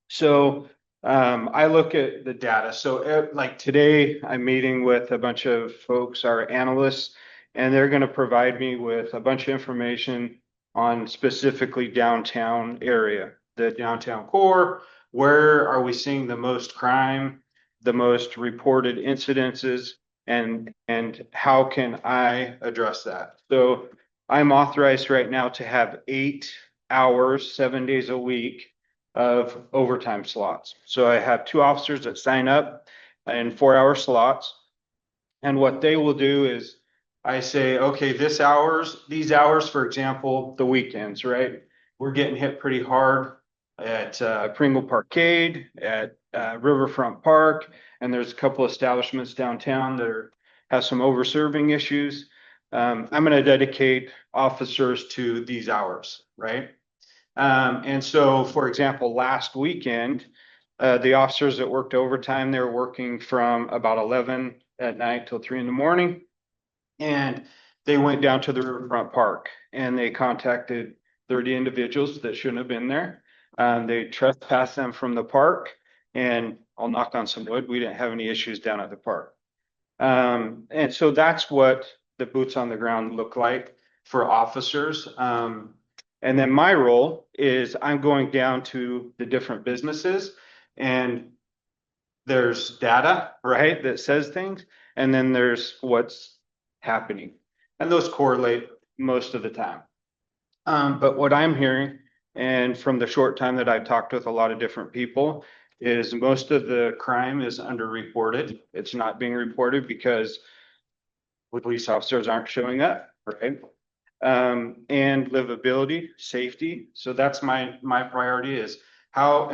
So I look at the data. So like today, I'm meeting with a bunch of folks, our analysts, and they're going to provide me with a bunch of information on specifically downtown area, the downtown core. Where are we seeing the most crime, the most reported incidences, and how can I address that? So I'm authorized right now to have 8 hours, 7 days a week of overtime slots. So I have 2 officers that sign up in 4-hour slots. And what they will do is I say, okay, these hours, for example, the weekends, right? We're getting hit pretty hard at Pringle Parkade, at Riverfront Park, and there's a couple establishments downtown that have some over-serving issues. I'm going to dedicate officers to these hours, right? And so, for example, last weekend, the officers that worked overtime, they were working from about 11 at night till 3 in the morning. And they went down to the Riverfront Park and they contacted 30 individuals that shouldn't have been there. They trespassed them from the park, and I'll knock on some wood, we didn't have any issues down at the park. And so that's what the boots on the ground look like for officers. And then my role is I'm going down to the different businesses, and there's data, right, that says things, and then there's what's happening. And those correlate most of the time. But what I'm hearing, and from the short time that I've talked with a lot of different people, is most of the crime is underreported. It's not being reported because police officers aren't showing up, right? And livability, safety. So that's my priority is how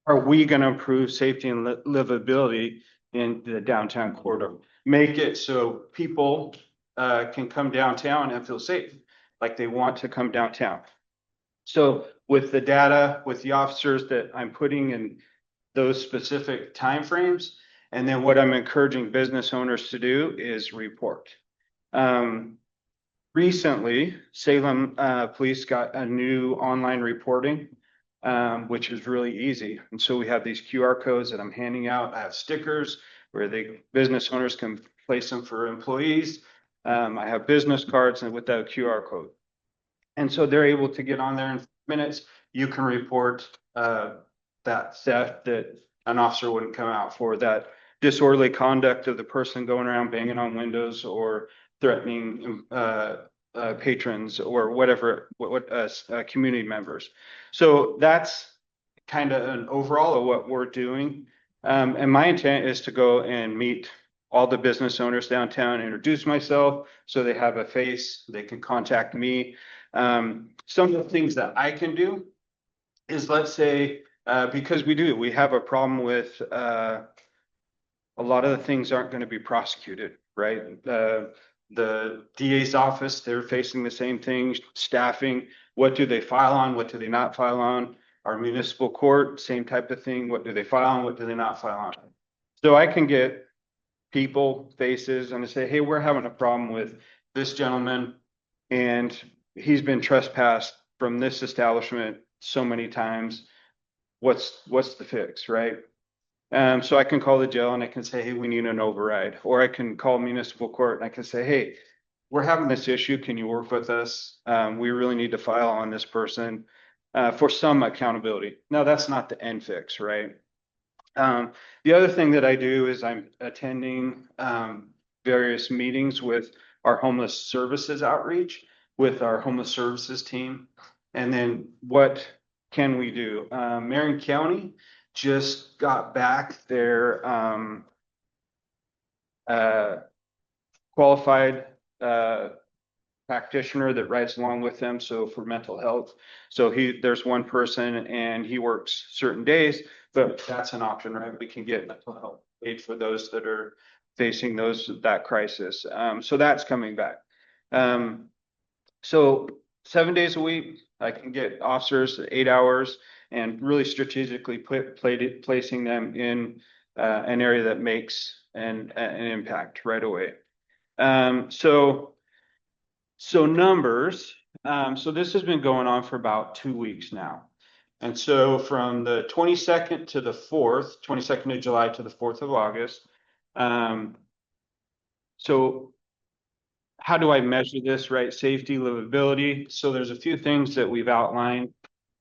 are we going to improve safety and livability in the downtown corridor? Make it so people can come downtown and feel safe, like they want to come downtown. So with the data, with the officers that I'm putting in those specific timeframes, and then what I'm encouraging business owners to do is report. Recently, Salem Police got a new online reporting, which is really easy. And so we have these QR codes that I'm handing out. I have stickers where business owners can place them for employees. I have business cards and with that QR code. And so they're able to get on there in minutes. You can report that theft that an officer wouldn't come out for, that disorderly conduct of the person going around banging on windows or threatening patrons or whatever, community members. So that's kind of an overall of what we're doing. And my intent is to go and meet all the business owners downtown, introduce myself so they have a face, they can contact me. Some of the things that I can do is, let's say, because we have a problem with a lot of the things aren't going to be prosecuted, right? The DA's office, they're facing the same things, staffing. What do they file on? What do they not file on? Our municipal court, same type of thing. What do they file on? What do they not file on? So I can get people, faces, and say, hey, we're having a problem with this gentleman, and he's been trespassed from this establishment so many times. What's the fix, right? So I can call the jail and I can say, hey, we need an override. Or I can call municipal court and I can say, hey, we're having this issue. Can you work with us? We really need to file on this person for some accountability. Now, that's not the end fix, right? The other thing that I do is I'm attending various meetings with our homeless services outreach, with our homeless services team. And then what can we do? Marion County just got back their qualified practitioner that rides along with them. So for mental health, so there's one person and he works certain days, but that's an option, right? We can get mental health aid for those that are facing that crisis. So that's coming back. So 7 days a week, I can get officers 8 hours and really strategically placing them in an area that makes an impact right away. So numbers, so this has been going on for about 2 weeks now. And so from the 22nd to the 4th, 22nd of July to the 4th of August. So how do I measure this, right? Safety, livability. So there's a few things that we've outlined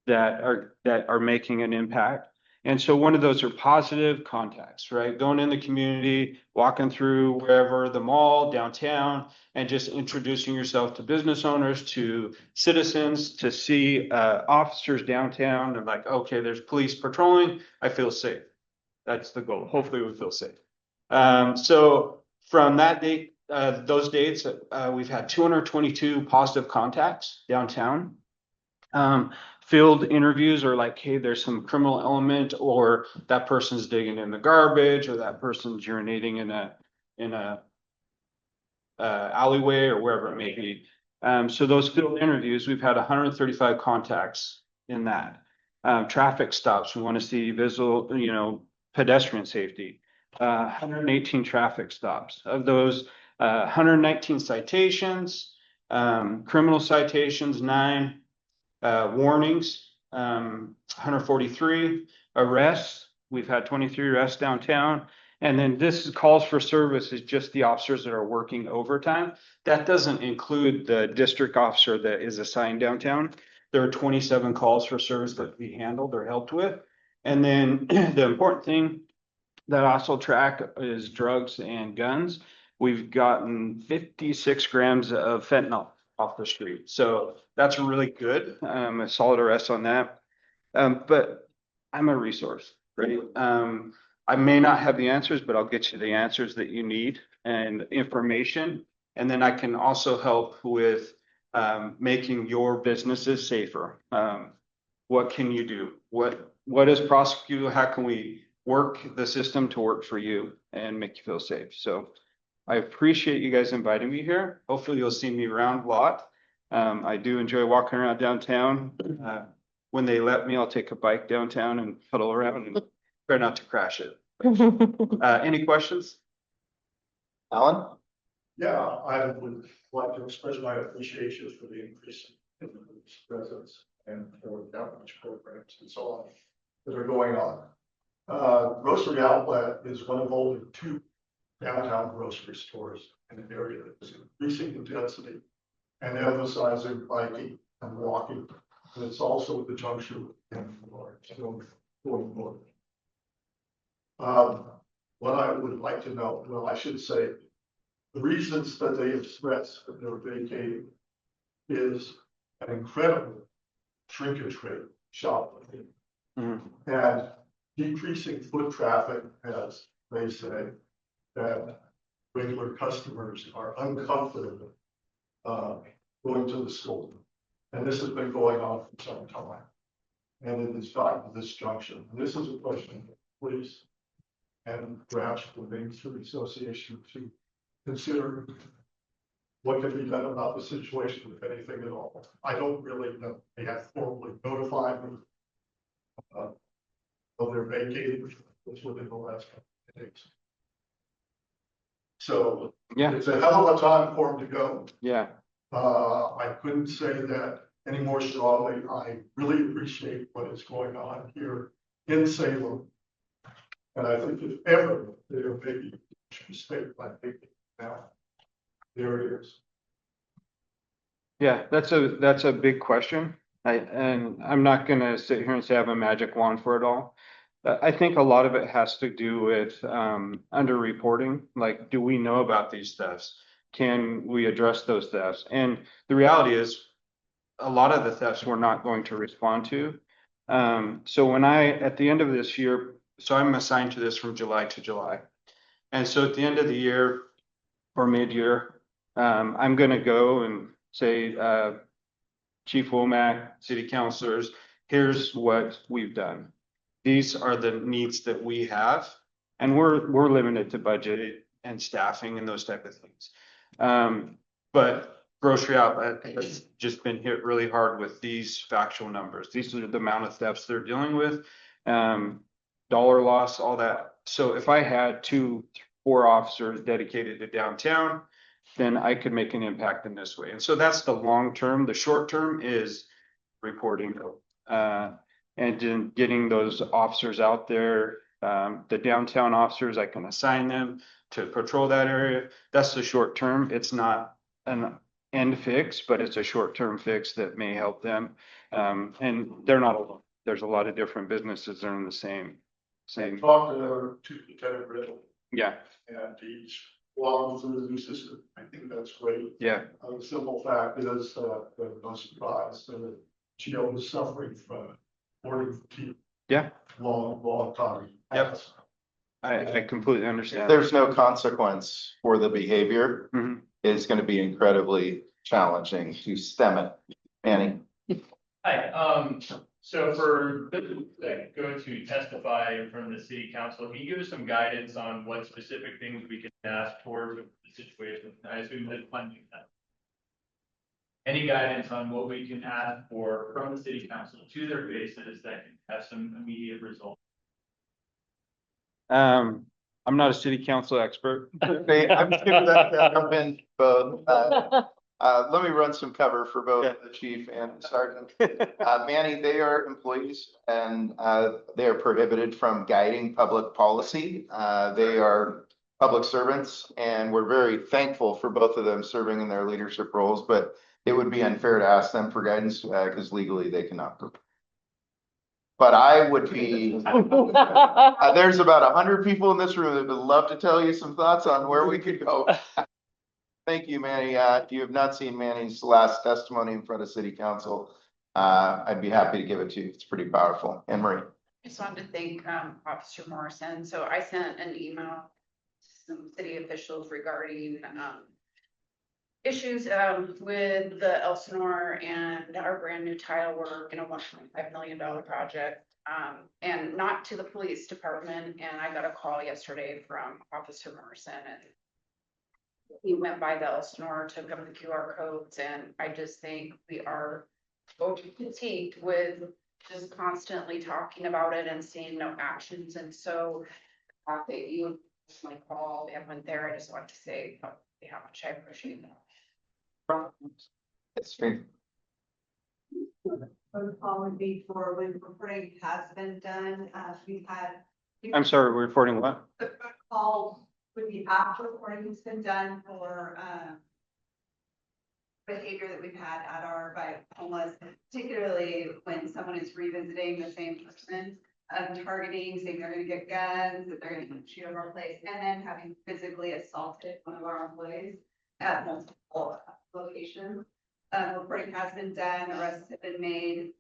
that are making an impact. And so one of those are positive contacts, right? Going in the community, walking through wherever, the mall, downtown, and just introducing yourself to business owners, to citizens, to see officers downtown and like, okay, there's police patrolling, I feel safe. That's the goal. Hopefully we feel safe. So from that date, those dates, we've had 222 positive contacts downtown. Field interviews are like, hey, there's some criminal element, or that person's digging in the garbage, or that person's urinating in a alleyway, or wherever it may be. So those field interviews, we've had 135 contacts in that. Traffic stops, we want to see visual, pedestrian safety. 118 traffic stops. Of those, 119 citations, criminal citations, 9. Warnings, 143 arrests. We've had 23 arrests downtown. And then this calls for service is just the officers that are working overtime. That doesn't include the district officer that is assigned downtown. There are 27 calls for service that we handled or helped with. And then the important thing that also track is drugs and guns. We've gotten 56 grams of fentanyl off the street. So that's really good. A solid arrest on that. But I'm a resource, right? I may not have the answers, but I'll get you the answers that you need and information. And then I can also help with making your businesses safer. What can you do? What is prosecutor? How can we work the system to work for you and make you feel safe? So I appreciate you guys inviting me here. Hopefully you'll see me around a lot. I do enjoy walking around downtown. When they let me, I'll take a bike downtown and pedal around and try not to crash it. Any questions? Alan? Yeah, I would like to express my appreciation for the increase in presence and for the outreach programs and so on that are going on. Grocery Outlet is one of only 2 downtown grocery stores in an area that is increasing in density and emphasizing biking and walking. And it's also at the junction going north. What I would like to know, well, I should say, the reasons that they express that they're vacating is an incredible shrinkage rate shoplifting and decreasing foot traffic, as they say, that regular customers are uncomfortable going to the store. And this has been going on for some time. And it has gotten to this junction. And this is a question of police and perhaps the Main Street Association to consider what can be done about the situation, if anything at all. I don't really know. They have formally notified them of their vacating within the last couple of days. So Yeah. It's a hell of a time for them to go. Yeah. I couldn't say that any more strongly. I really appreciate what is going on here in Salem. And I think if ever they are making a mistake by thinking now, there it is. Yeah, that's a big question. And I'm not gonna sit here and say I have a magic wand for it all. I think a lot of it has to do with underreporting. Like, do we know about these thefts? Can we address those thefts? And the reality is, a lot of the thefts we're not going to respond to. So when at the end of this year, so I'm assigned to this from July to July. And so at the end of the year or mid-year, I'm gonna go and say, Chief Womack, city councilors, here's what we've done. These are the needs that we have, and we're limited to budget and staffing and those type of things. But Grocery Outlet has just been hit really hard with these factual numbers. These are the amount of thefts they're dealing with, dollar loss, all that. So if I had 2-4 officers dedicated to downtown, then I could make an impact in this way. And so that's the long term. The short term is reporting. And then getting those officers out there, the downtown officers, I can assign them to patrol that area. That's the short term. It's not an end fix, but it's a short term fix that may help them. And they're not alone. There's a lot of different businesses that are in the same. Talk to Lieutenant Riddle Yeah, and each walk through the new system. I think that's great. yeah, The simple fact is that no surprise that Gio was suffering from morning fatigue. yeah. Long time. Yep. I completely understand. There's no consequence for the behavior. Mhm. It's going to be incredibly challenging to stem it. Manny? Hi, so for those that go to testify from the city council, can you give us some guidance on what specific things we can ask for the situation? I assume that funding. Any guidance on what we can ask for from the city council to their faces that can have some immediate results? I'm not a city council expert. Hey, I'm just gonna jump in both. Let me run some cover for both the chief and the sergeant. Manny, they are employees and they are prohibited from guiding public policy. They are public servants and we're very thankful for both of them serving in their leadership roles, but it would be unfair to ask them for guidance because legally they cannot. But I would be, there's about 100 people in this room that would love to tell you some thoughts on where we could go. Thank you, Manny. If you have not seen Manny's last testimony in front of city council, I'd be happy to give it to you. It's pretty powerful. Anne Marie. I just wanted to thank Officer Morrison. So I sent an email to some city officials regarding issues with the Elsinore and our brand new tile work in a $1.5 million project. And not to the police department. And I got a call yesterday from Officer Morrison and he went by the Elsinore, took up the QR codes, and I just think we are over fatigued with just constantly talking about it and seeing no actions. And so the fact that you my call and went there, I just want to say how much I appreciate that. It's great. Protocol would be for when reporting has been done, we've had. I'm sorry, we're reporting what? The protocol would be after reporting has been done for, behavior that we've had at our, by homeless, particularly when someone is revisiting the same person, targeting, saying they're gonna get guns, that they're gonna shoot up our place, and then having physically assaulted one of our employees at multiple locations. Reporting has been done, arrests have been made.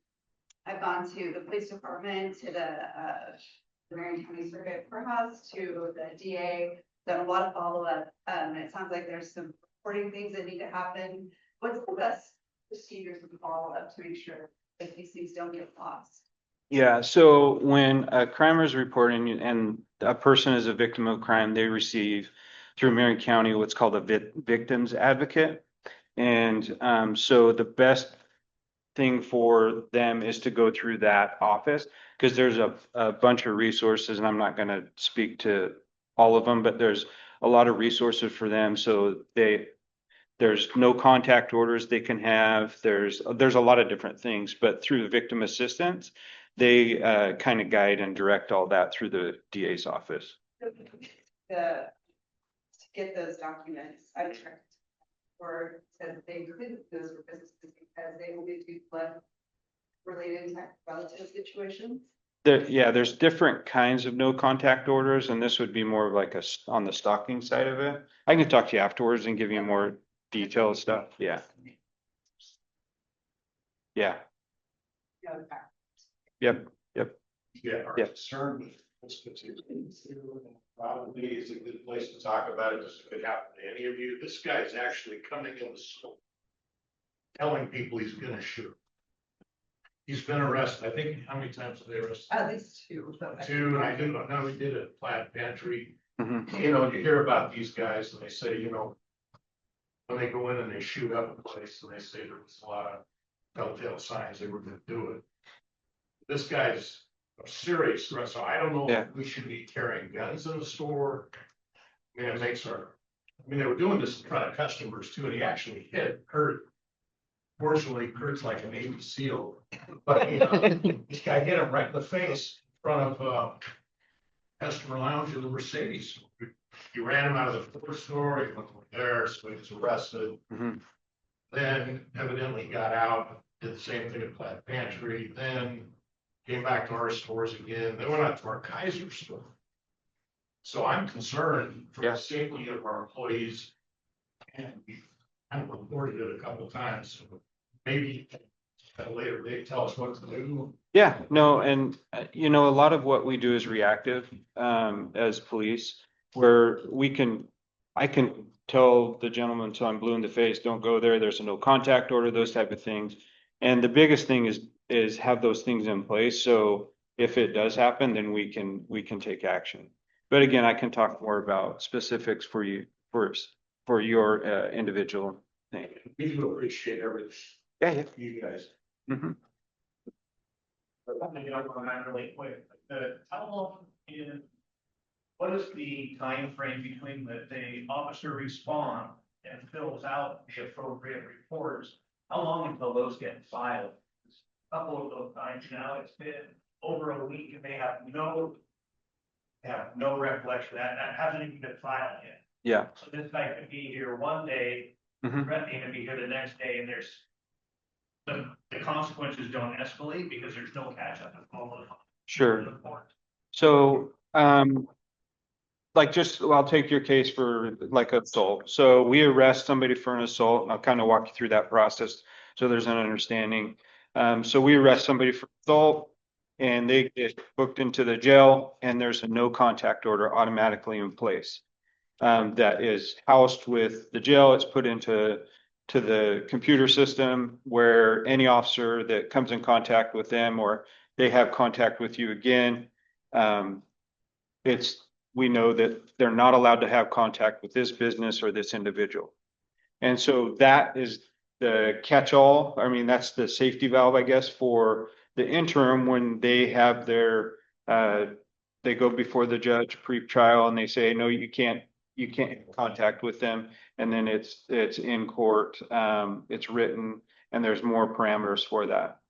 I've gone to the police department, to the Marion County Circuit Courthouse, to the DA, done a lot of follow-up. And it sounds like there's some reporting things that need to happen. What's the best procedures of follow-up to make sure that these things don't get lost? Yeah, so when a crime is reporting and a person is a victim of crime, they receive through Marion County what's called a victims advocate. And so the best thing for them is to go through that office because there's a bunch of resources, and I'm not going to speak to all of them, but there's a lot of resources for them. So there's no contact orders they can have. There's a lot of different things, but through the victim assistance, they kind of guide and direct all that through the DA's office. To get those documents, I checked or said that they couldn't do those for businesses because they only do blood related to relative situations. There's different kinds of no contact orders, and this would be more of like on the stalking side of it. I can talk to you afterwards and give you more detailed stuff. Yeah. Yeah. Yep. Yeah, our concern with this particular probably is a good place to talk about it. This could happen to any of you. This guy's actually coming in the store, telling people he's gonna shoot. He's been arrested. I think, how many times have they arrested? At least two. Two, and I know we did a Plaid Pantry. Mhm. You know, you hear about these guys and they say, you know, when they go in and they shoot up a place and they say there was a lot of telltale signs they were gonna do it. This guy's a serious threat, so I don't know if we should be carrying guns in the store. I mean, it makes our I mean, they were doing this in front of customers too, and he actually hit Kurt. Fortunately, Kurt's like a Navy SEAL, but this guy hit him right in the face in front of customer lounge in the Mercedes. He ran him out of the fourth store, he went over there, so he was arrested. Mhm. Then evidently got out, did the same thing at Platt Pantry, then came back to our stores again, then went out to our Kaiser store. So I'm concerned for the safety of our employees. And we've kind of reported it a couple times, so maybe at a later date, tell us what to do. Yeah, no, and you know, a lot of what we do is reactive as police, where I can tell the gentleman till I'm blue in the face, don't go there, there's a no contact order, those type of things. And the biggest thing is have those things in place, so if it does happen, then we can take action. But again, I can talk more about specifics for you for your individual thing. We do appreciate everything. Yeah. You guys. Mhm. Really quick, how long in, what is the time frame between the officer respond and fills out the appropriate reports? How long until those get filed? A couple of those times now, it's been over a week and they have no recollection that hasn't even been filed yet. Yeah. So this guy could be here one day, Mhm. threatening to be here the next day, and there's the consequences don't escalate because there's no catch up. Sure. So, like I'll take your case for like assault. So we arrest somebody for an assault, and I'll kind of walk you through that process so there's an understanding. So we arrest somebody for assault and they get booked into the jail, and there's a no contact order automatically in place. That is housed with the jail. It's put into the computer system where any officer that comes in contact with them or they have contact with you again, we know that they're not allowed to have contact with this business or this individual. And so that is the catch-all. I mean, that's the safety valve, I guess, for the interim when they have they go before the judge pre-trial and they say, no, you can't contact with them. And then it's in court, it's written, and there's more parameters for that.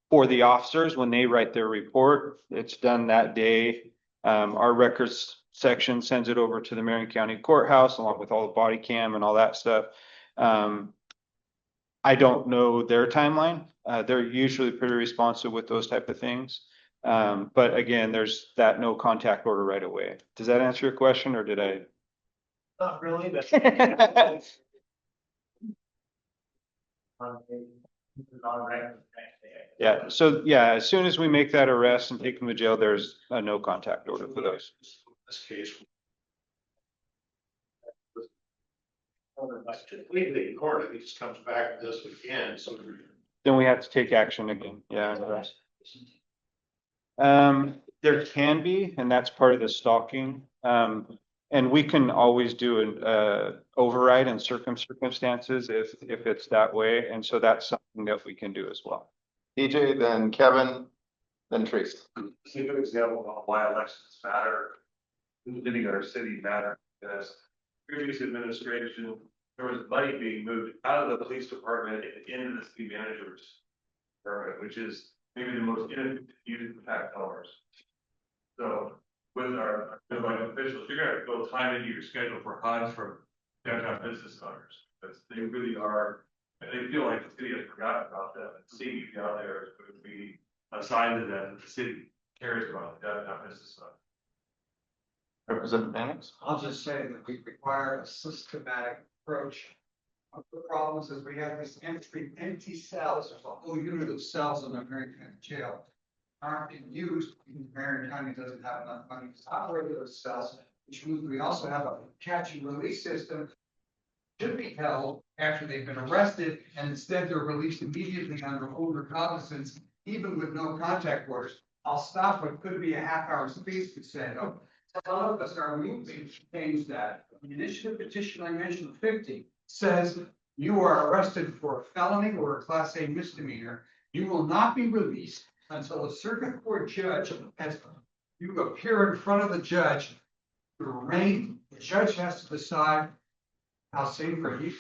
For the officers, when they write their report, it's done that day. Our records section sends it over to the Marion County Courthouse along with all the body cam and all that stuff. I don't know their timeline. They're usually pretty responsive with those type of things. But again, there's that no contact order right away. Does that answer your question, or did I? Not really, but. Yeah, so yeah, as soon as we make that arrest and take them to jail, there's a no contact order for those. This case. Completely court, if he just comes back to this again, so. Then we have to take action again, yeah. There can be, and that's part of the stalking. And we can always do an override in circumstances if it's that way. And so that's something that we can do as well. DJ, then Kevin, then Tracy. See a good example of why elections matter, living in our city matter, because previous administration, there was money being moved out of the police department and into the city manager's department, which is maybe the most inefficient use of tax dollars. So with our officials, you're gonna go time into your schedule for HUDs from downtown business owners, because they really are. They feel like the city has forgotten about them, and seeing you down there is going to be a sign to them that the city cares about the downtown business owner. Representative Mannix? I'll just say that we require a systematic approach. One of the problems is we have these empty cells, there's a whole unit of cells in the Marion County Jail. Aren't being used, because Marion County doesn't have enough money to operate those cells, which means we also have a catch and release system. Should be held after they've been arrested, and instead they're released immediately under overcognizance, even with no contact orders. I'll stop what could be a half-hour speech and say, oh, some of us are moving to change that. The initiative petition I mentioned, 50, says you are arrested for a felony or a Class A misdemeanor. You will not be released until a circuit court judge has you appear in front of the judge The rain, the judge has to decide how safe are you.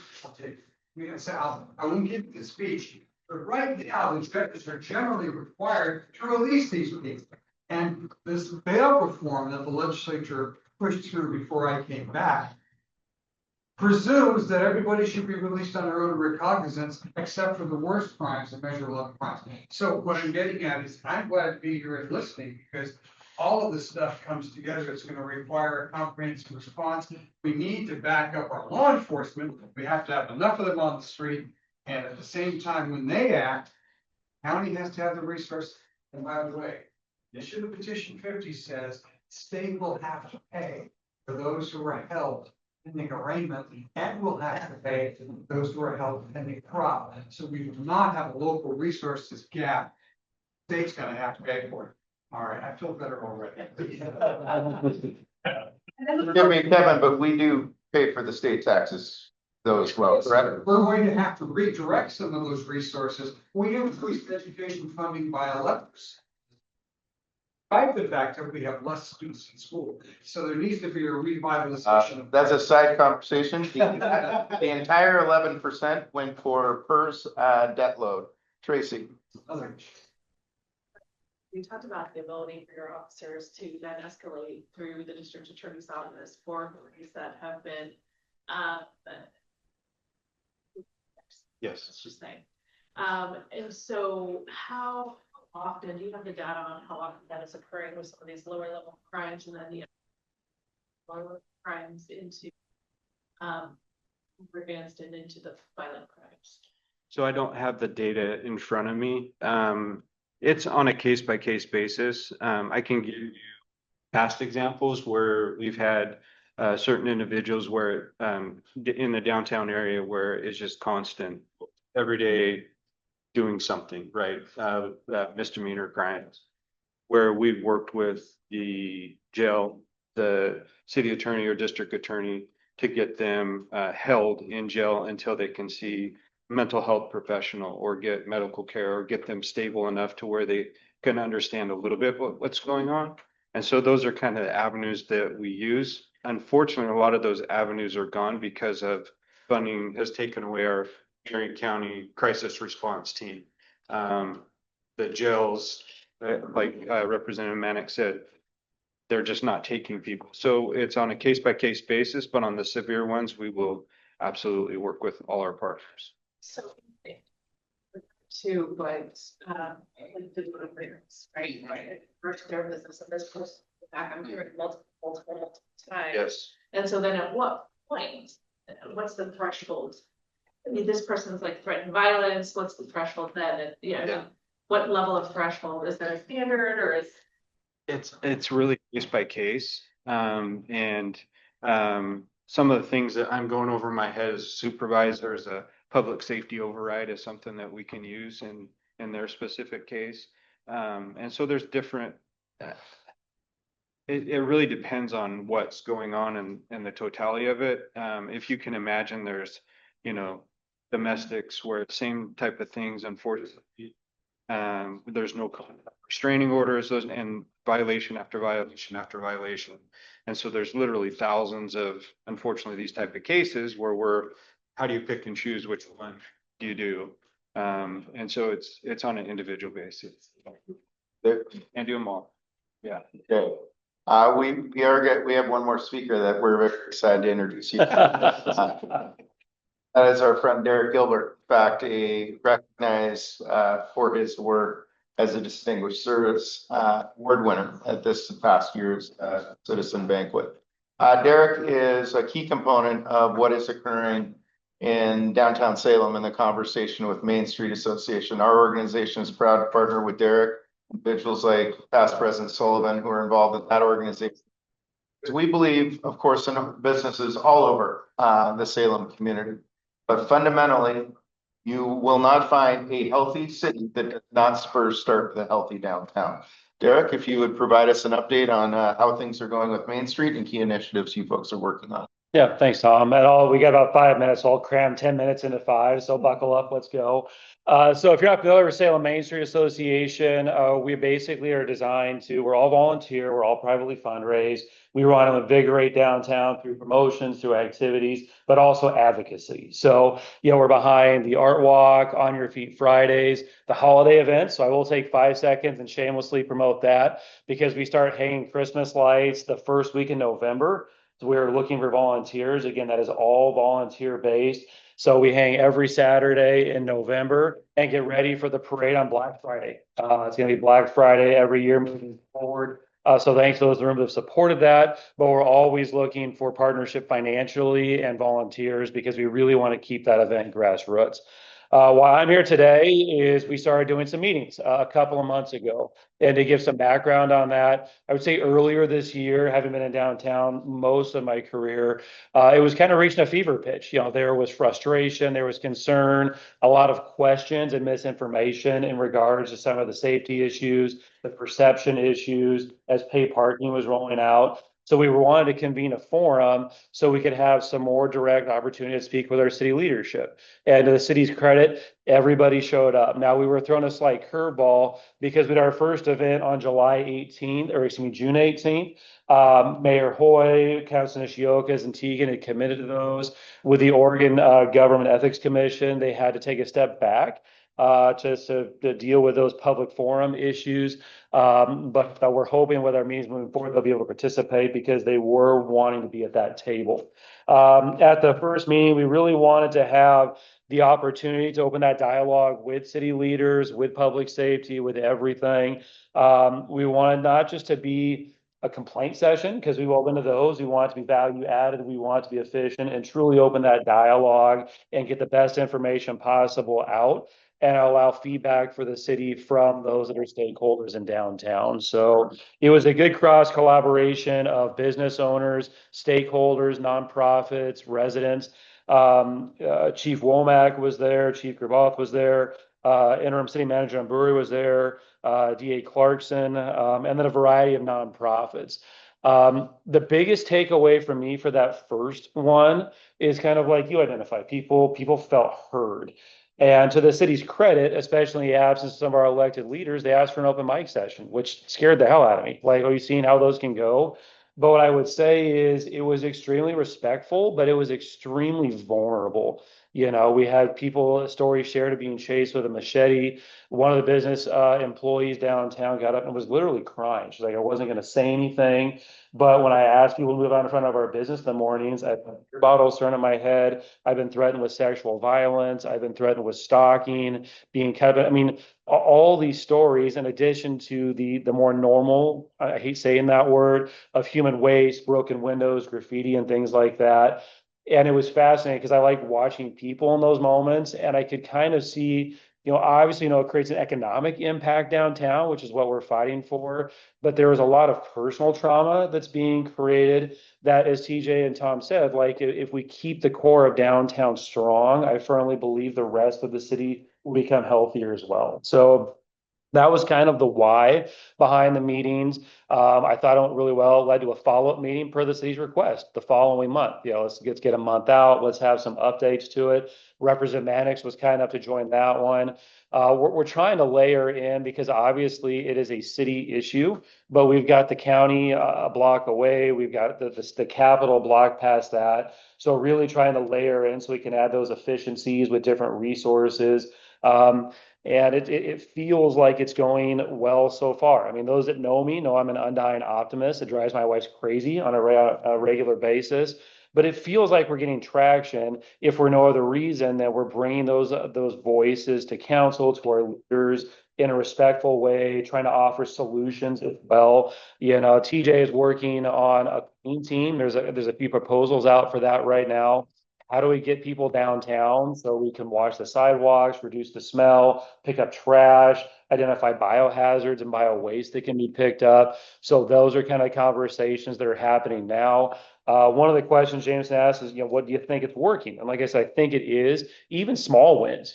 I won't give you the speech, but right now, the judges are generally required to release these people. And this bail reform that the legislature pushed through before I came back presumes that everybody should be released on their own recognizance, except for the worst crimes, the measure 11 crimes. So what I'm getting at is, I'm glad to be here and listening, because all of this stuff comes together. It's going to require a comprehensive response. We need to back up our law enforcement. We have to have enough of them on the street. And at the same time, when they act, county has to have the resources. And by the way, issue of petition 50 says state will have to pay for those who are held pending arraignment, and will have to pay for those who are held pending trial. So we do not have a local resources gap. State's going to have to pay for it. All right, I feel better already. Forgive me, Kevin, but we do pay for the state taxes, though as well, correct? We're going to have to redirect some of those resources. We increased education funding by 11%. Despite the fact that we have less students in school, so there needs to be a revitalization. That's a side conversation. The entire 11% went for PERS debt load. Tracy. Other. You talked about the ability for your officers to then escalate through the district attorney's office for authorities that have been, Yes. let's just say. And so how often, do you have the data on how often that is occurring with some of these lower level crimes and then the lower crimes into advanced and into the violent crimes? So I don't have the data in front of me. It's on a case by case basis. I can give you past examples where we've had certain individuals where in the downtown area where it's just constant every day doing something, right? Misdemeanor crimes, where we've worked with the jail, the city attorney or district attorney to get them held in jail until they can see mental health professional or get medical care or get them stable enough to where they can understand a little bit what's going on. And so those are kind of the avenues that we use. Unfortunately, a lot of those avenues are gone because of funding has taken away our Marion County crisis response team. The jails, like Representative Manick said, they're just not taking people. So it's on a case by case basis, but on the severe ones, we will absolutely work with all our partners. So to like digital operators, right? First their business and this person back, I'm hearing multiple times. Yes. And so then at what point, what's the threshold? I mean, this person's like threatened violence, what's the threshold then? And, what level of threshold? Is there a standard or is? It's really case by case. Some of the things that I'm going over my head as supervisor as a public safety override is something that we can use in their specific case. And so there's different, it really depends on what's going on and the totality of it. If you can imagine there's, domestics where same type of things, unfortunately, there's no restraining orders and violation after violation after violation. And so there's literally thousands of, unfortunately, these type of cases where how do you pick and choose which one do you do? And so it's on an individual basis. And do them all. Yeah. Okay. We have one more speaker that we're very excited to introduce you. That is our friend Derek Gilbert. In fact, recognized for his work as a distinguished service award winner at this past year's Citizen Banquet. Derek is a key component of what is occurring in downtown Salem in the conversation with Main Street Association. Our organization is proud to partner with Derek, individuals like past President Sullivan who are involved in that organization. We believe, of course, in businesses all over the Salem community, but fundamentally, you will not find a healthy city that does not start with a healthy downtown. Derek, if you would provide us an update on how things are going with Main Street and key initiatives you folks are working on. Yeah, thanks, Tom. We got about 5 minutes. So I'll cram 10 minutes into 5. So buckle up. Let's go. So if you're not familiar with Salem Main Street Association, we basically are designed to, we're all volunteer, we're all privately fundraised. We want to invigorate downtown through promotions, through activities, but also advocacy. So, we're behind the Art Walk, On Your Feet Fridays, the holiday events. So I will take 5 seconds and shamelessly promote that because we start hanging Christmas lights the first week in November. So we're looking for volunteers. Again, that is all volunteer based. So we hang every Saturday in November and get ready for the parade on Black Friday. It's going to be Black Friday every year moving forward. So thanks to those in the room that have supported that, but we're always looking for partnership financially and volunteers because we really want to keep that event grassroots. Why I'm here today is we started doing some meetings a couple of months ago. And to give some background on that, I would say earlier this year, having been in downtown most of my career, it was kind of reaching a fever pitch. There was frustration, there was concern, a lot of questions and misinformation in regards to some of the safety issues, the perception issues as pay parking was rolling out. So we wanted to convene a forum so we could have some more direct opportunity to speak with our city leadership. And to the city's credit, everybody showed up. Now we were thrown a slight curveball because we had our first event on July 18th, or excuse me, June 18th. Mayor Hoy, Councilor Nishiokas, and Teagan had committed to those. With the Oregon Government Ethics Commission, they had to take a step back to deal with those public forum issues. But we're hoping with our meetings moving forward, they'll be able to participate because they were wanting to be at that table. At the first meeting, we really wanted to have the opportunity to open that dialogue with city leaders, with public safety, with everything. We wanted not just to be a complaint session, because we've opened to those. We want it to be value added. We want it to be efficient and truly open that dialogue and get the best information possible out and allow feedback for the city from those that are stakeholders in downtown. So it was a good cross collaboration of business owners, stakeholders, nonprofits, residents. Chief Womack was there, Chief Gerboth was there, interim city manager on Brewery was there, DA Clarkson, and then a variety of nonprofits. The biggest takeaway for me for that first one is kind of like you identified, people felt heard. And to the city's credit, especially in the absence of some of our elected leaders, they asked for an open mic session, which scared the hell out of me. Like, are you seeing how those can go? But what I would say is it was extremely respectful, but it was extremely vulnerable. We had people, stories shared of being chased with a machete. One of the business employees downtown got up and was literally crying. She's like, I wasn't going to say anything. But when I asked people to move out in front of our business in the mornings, I've had bottles thrown at my head. I've been threatened with sexual violence. I've been threatened with stalking, being cut. I mean, all these stories, in addition to the more normal, I hate saying that word, of human waste, broken windows, graffiti, and things like that. And it was fascinating because I like watching people in those moments, and I could kind of see, obviously, it creates an economic impact downtown, which is what we're fighting for. But there was a lot of personal trauma that's being created that, as TJ and Tom said, like if we keep the core of downtown strong, I firmly believe the rest of the city will become healthier as well. So that was kind of the why behind the meetings. I thought it went really well. It led to a follow-up meeting per the city's request the following month. Let's get a month out. Let's have some updates to it. Representative Mannix was kind enough to join that one. We're trying to layer in because obviously it is a city issue, but we've got the county a block away. We've got the capital block past that. So really trying to layer in so we can add those efficiencies with different resources. And it feels like it's going well so far. I mean, those that know me know I'm an undying optimist. It drives my wife crazy on a regular basis. But it feels like we're getting traction if for no other reason that we're bringing those voices to council, to our leaders in a respectful way, trying to offer solutions as well. TJ is working on a clean team. There's a few proposals out for that right now. How do we get people downtown so we can wash the sidewalks, reduce the smell, pick up trash, identify biohazards and bio waste that can be picked up? So those are kind of conversations that are happening now. One of the questions Jameson asked is, what do you think it's working? And like I said, I think it is. Even small wins,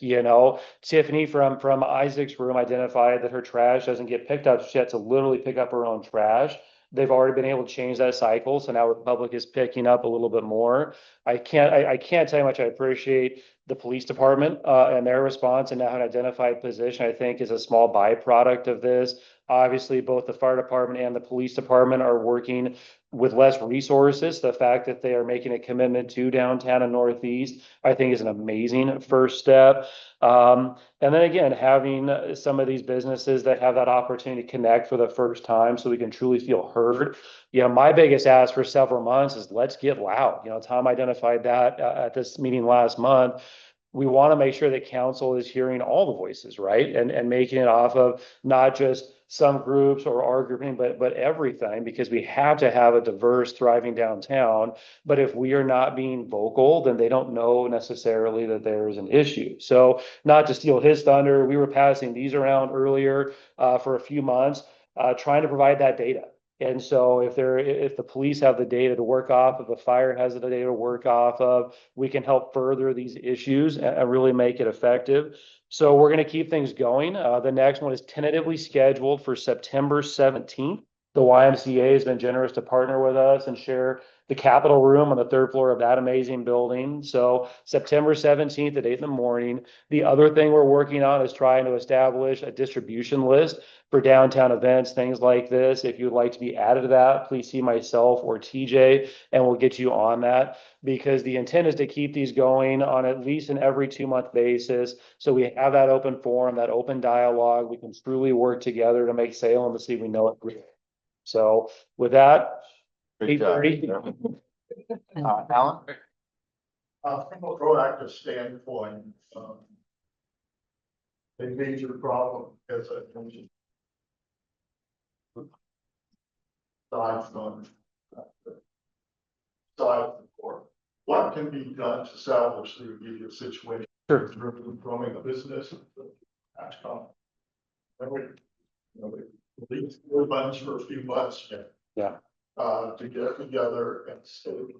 Tiffany from Isaac's room identified that her trash doesn't get picked up. She had to literally pick up her own trash. They've already been able to change that cycle, so now Republic is picking up a little bit more. I can't tell you how much I appreciate the police department and their response, and now an identified position, I think, is a small byproduct of this. Obviously, both the fire department and the police department are working with less resources. The fact that they are making a commitment to downtown and Northeast, I think, is an amazing first step. And then again, having some of these businesses that have that opportunity to connect for the first time so we can truly feel heard. You know, my biggest ask for several months is let's get loud. You know, Tom identified that at this meeting last month. We want to make sure that council is hearing all the voices, right? And making it off of not just some groups or our grouping, but everything, because we have to have a diverse, thriving downtown. But if we are not being vocal, then they don't know necessarily that there is an issue. So not to steal his thunder, we were passing these around earlier for a few months, trying to provide that data. And so if the police have the data to work off of, a fire has the data to work off of, we can help further these issues and really make it effective. So we're going to keep things going. The next one is tentatively scheduled for September 17th. The YMCA has been generous to partner with us and share the Capitol Room on the third floor of that amazing building. So September 17th at 8 in the morning. The other thing we're working on is trying to establish a distribution list for downtown events, things like this. If you'd like to be added to that, please see myself or TJ, and we'll get you on that, because the intent is to keep these going on at least an every 2-month basis. So we have that open forum, that open dialogue. We can truly work together to make Salem the city we know it. So with that, Great job. 8:30. Alan? From a proactive standpoint, a major problem, as I mentioned, aside from side of the court, what can be done to salvage the immediate situation? Sure. In terms of growing a business, and we, you know, at least 4 months for a few months. Yeah. To get together and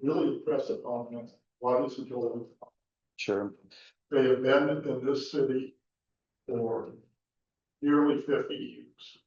really impress upon them what is the goal. Sure. They have been in this city for nearly 50 years.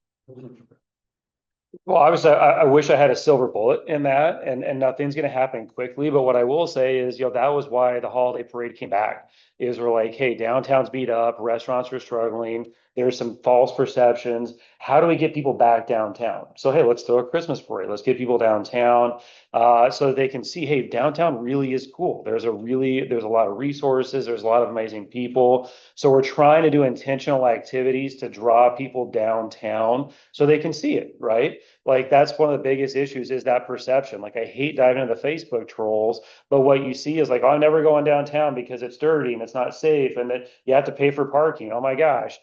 Well, obviously, I wish I had a silver bullet in that, and nothing's going to happen quickly. But what I will say is, you know, that was why the holiday parade came back. Is we're like, hey, downtown's beat up, restaurants are struggling, there's some false perceptions. How do we get people back downtown? So hey, let's throw a Christmas parade. Let's get people downtown, so that they can see, hey, downtown really is cool. There's a lot of resources. There's a lot of amazing people. So we're trying to do intentional activities to draw people downtown so they can see it, right? Like that's one of the biggest issues is that perception. Like I hate diving into the Facebook trolls, but what you see is like, oh, I'm never going downtown because it's dirty and it's not safe and that you have to pay for parking. Oh my gosh.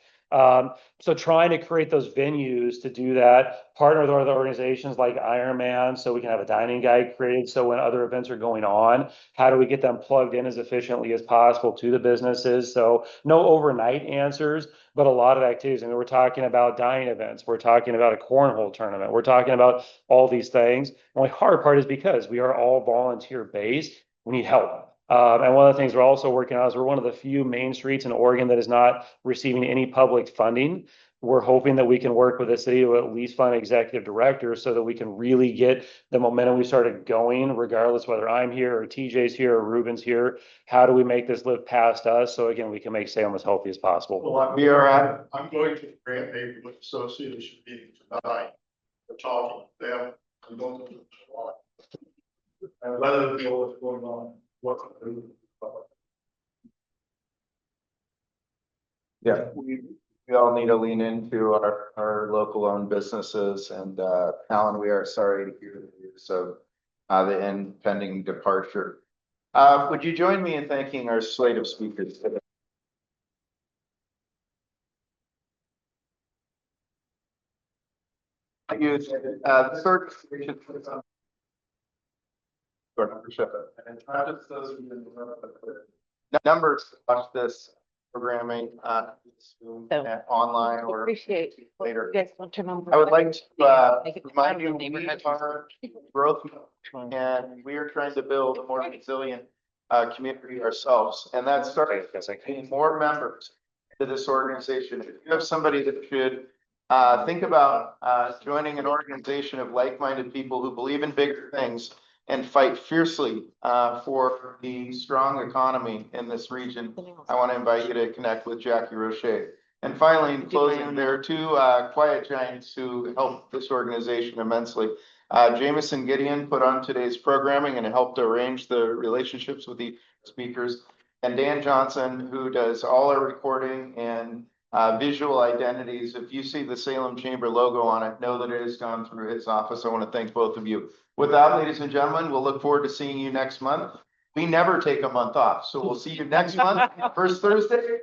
So trying to create those venues to do that, partner with other organizations like Ironman, so we can have a dining guide created. So when other events are going on, how do we get them plugged in as efficiently as possible to the businesses? So no overnight answers, but a lot of activities. I mean, we're talking about dining events. We're talking about a cornhole tournament. We're talking about all these things. The only hard part is because we are all volunteer based, we need help. And one of the things we're also working on is we're one of the few main streets in Oregon that is not receiving any public funding. We're hoping that we can work with the city to at least fund executive directors so that we can really get the momentum we started going, regardless whether I'm here or TJ's here or Ruben's here. How do we make this live past us so again we can make Salem as healthy as possible? Well, I'm going to the Grant Neighborhood Association meeting tonight. We're talking to them. I'm going to and let them know what's going on. What to do. Yeah, we all need to lean into our local owned businesses, and Alan, we are sorry to hear the news of the impending departure. Would you join me in thanking our slate of speakers today? The third numbers watch this programming online or Appreciate later. you guys want to remember. I would like to Make it remind you, part of the we neighborhood. are growth and we are trying to build a more resilient community ourselves, and that starts getting more members to this organization. If you have somebody that should think about joining an organization of like-minded people who believe in bigger things and fight fiercely for the strong economy in this region. I want to invite you to connect with Jackie Roche. And finally, in closing, there are two quiet giants who helped this organization immensely. Jameson Gideon put on today's programming and helped arrange the relationships with the speakers. And Dan Johnson, who does all our recording and visual identities. If you see the Salem Chamber logo on it, know that it has gone through his office. I want to thank both of you. With that, ladies and gentlemen, we'll look forward to seeing you next month. We never take a month off, so we'll see you next month, first Thursday.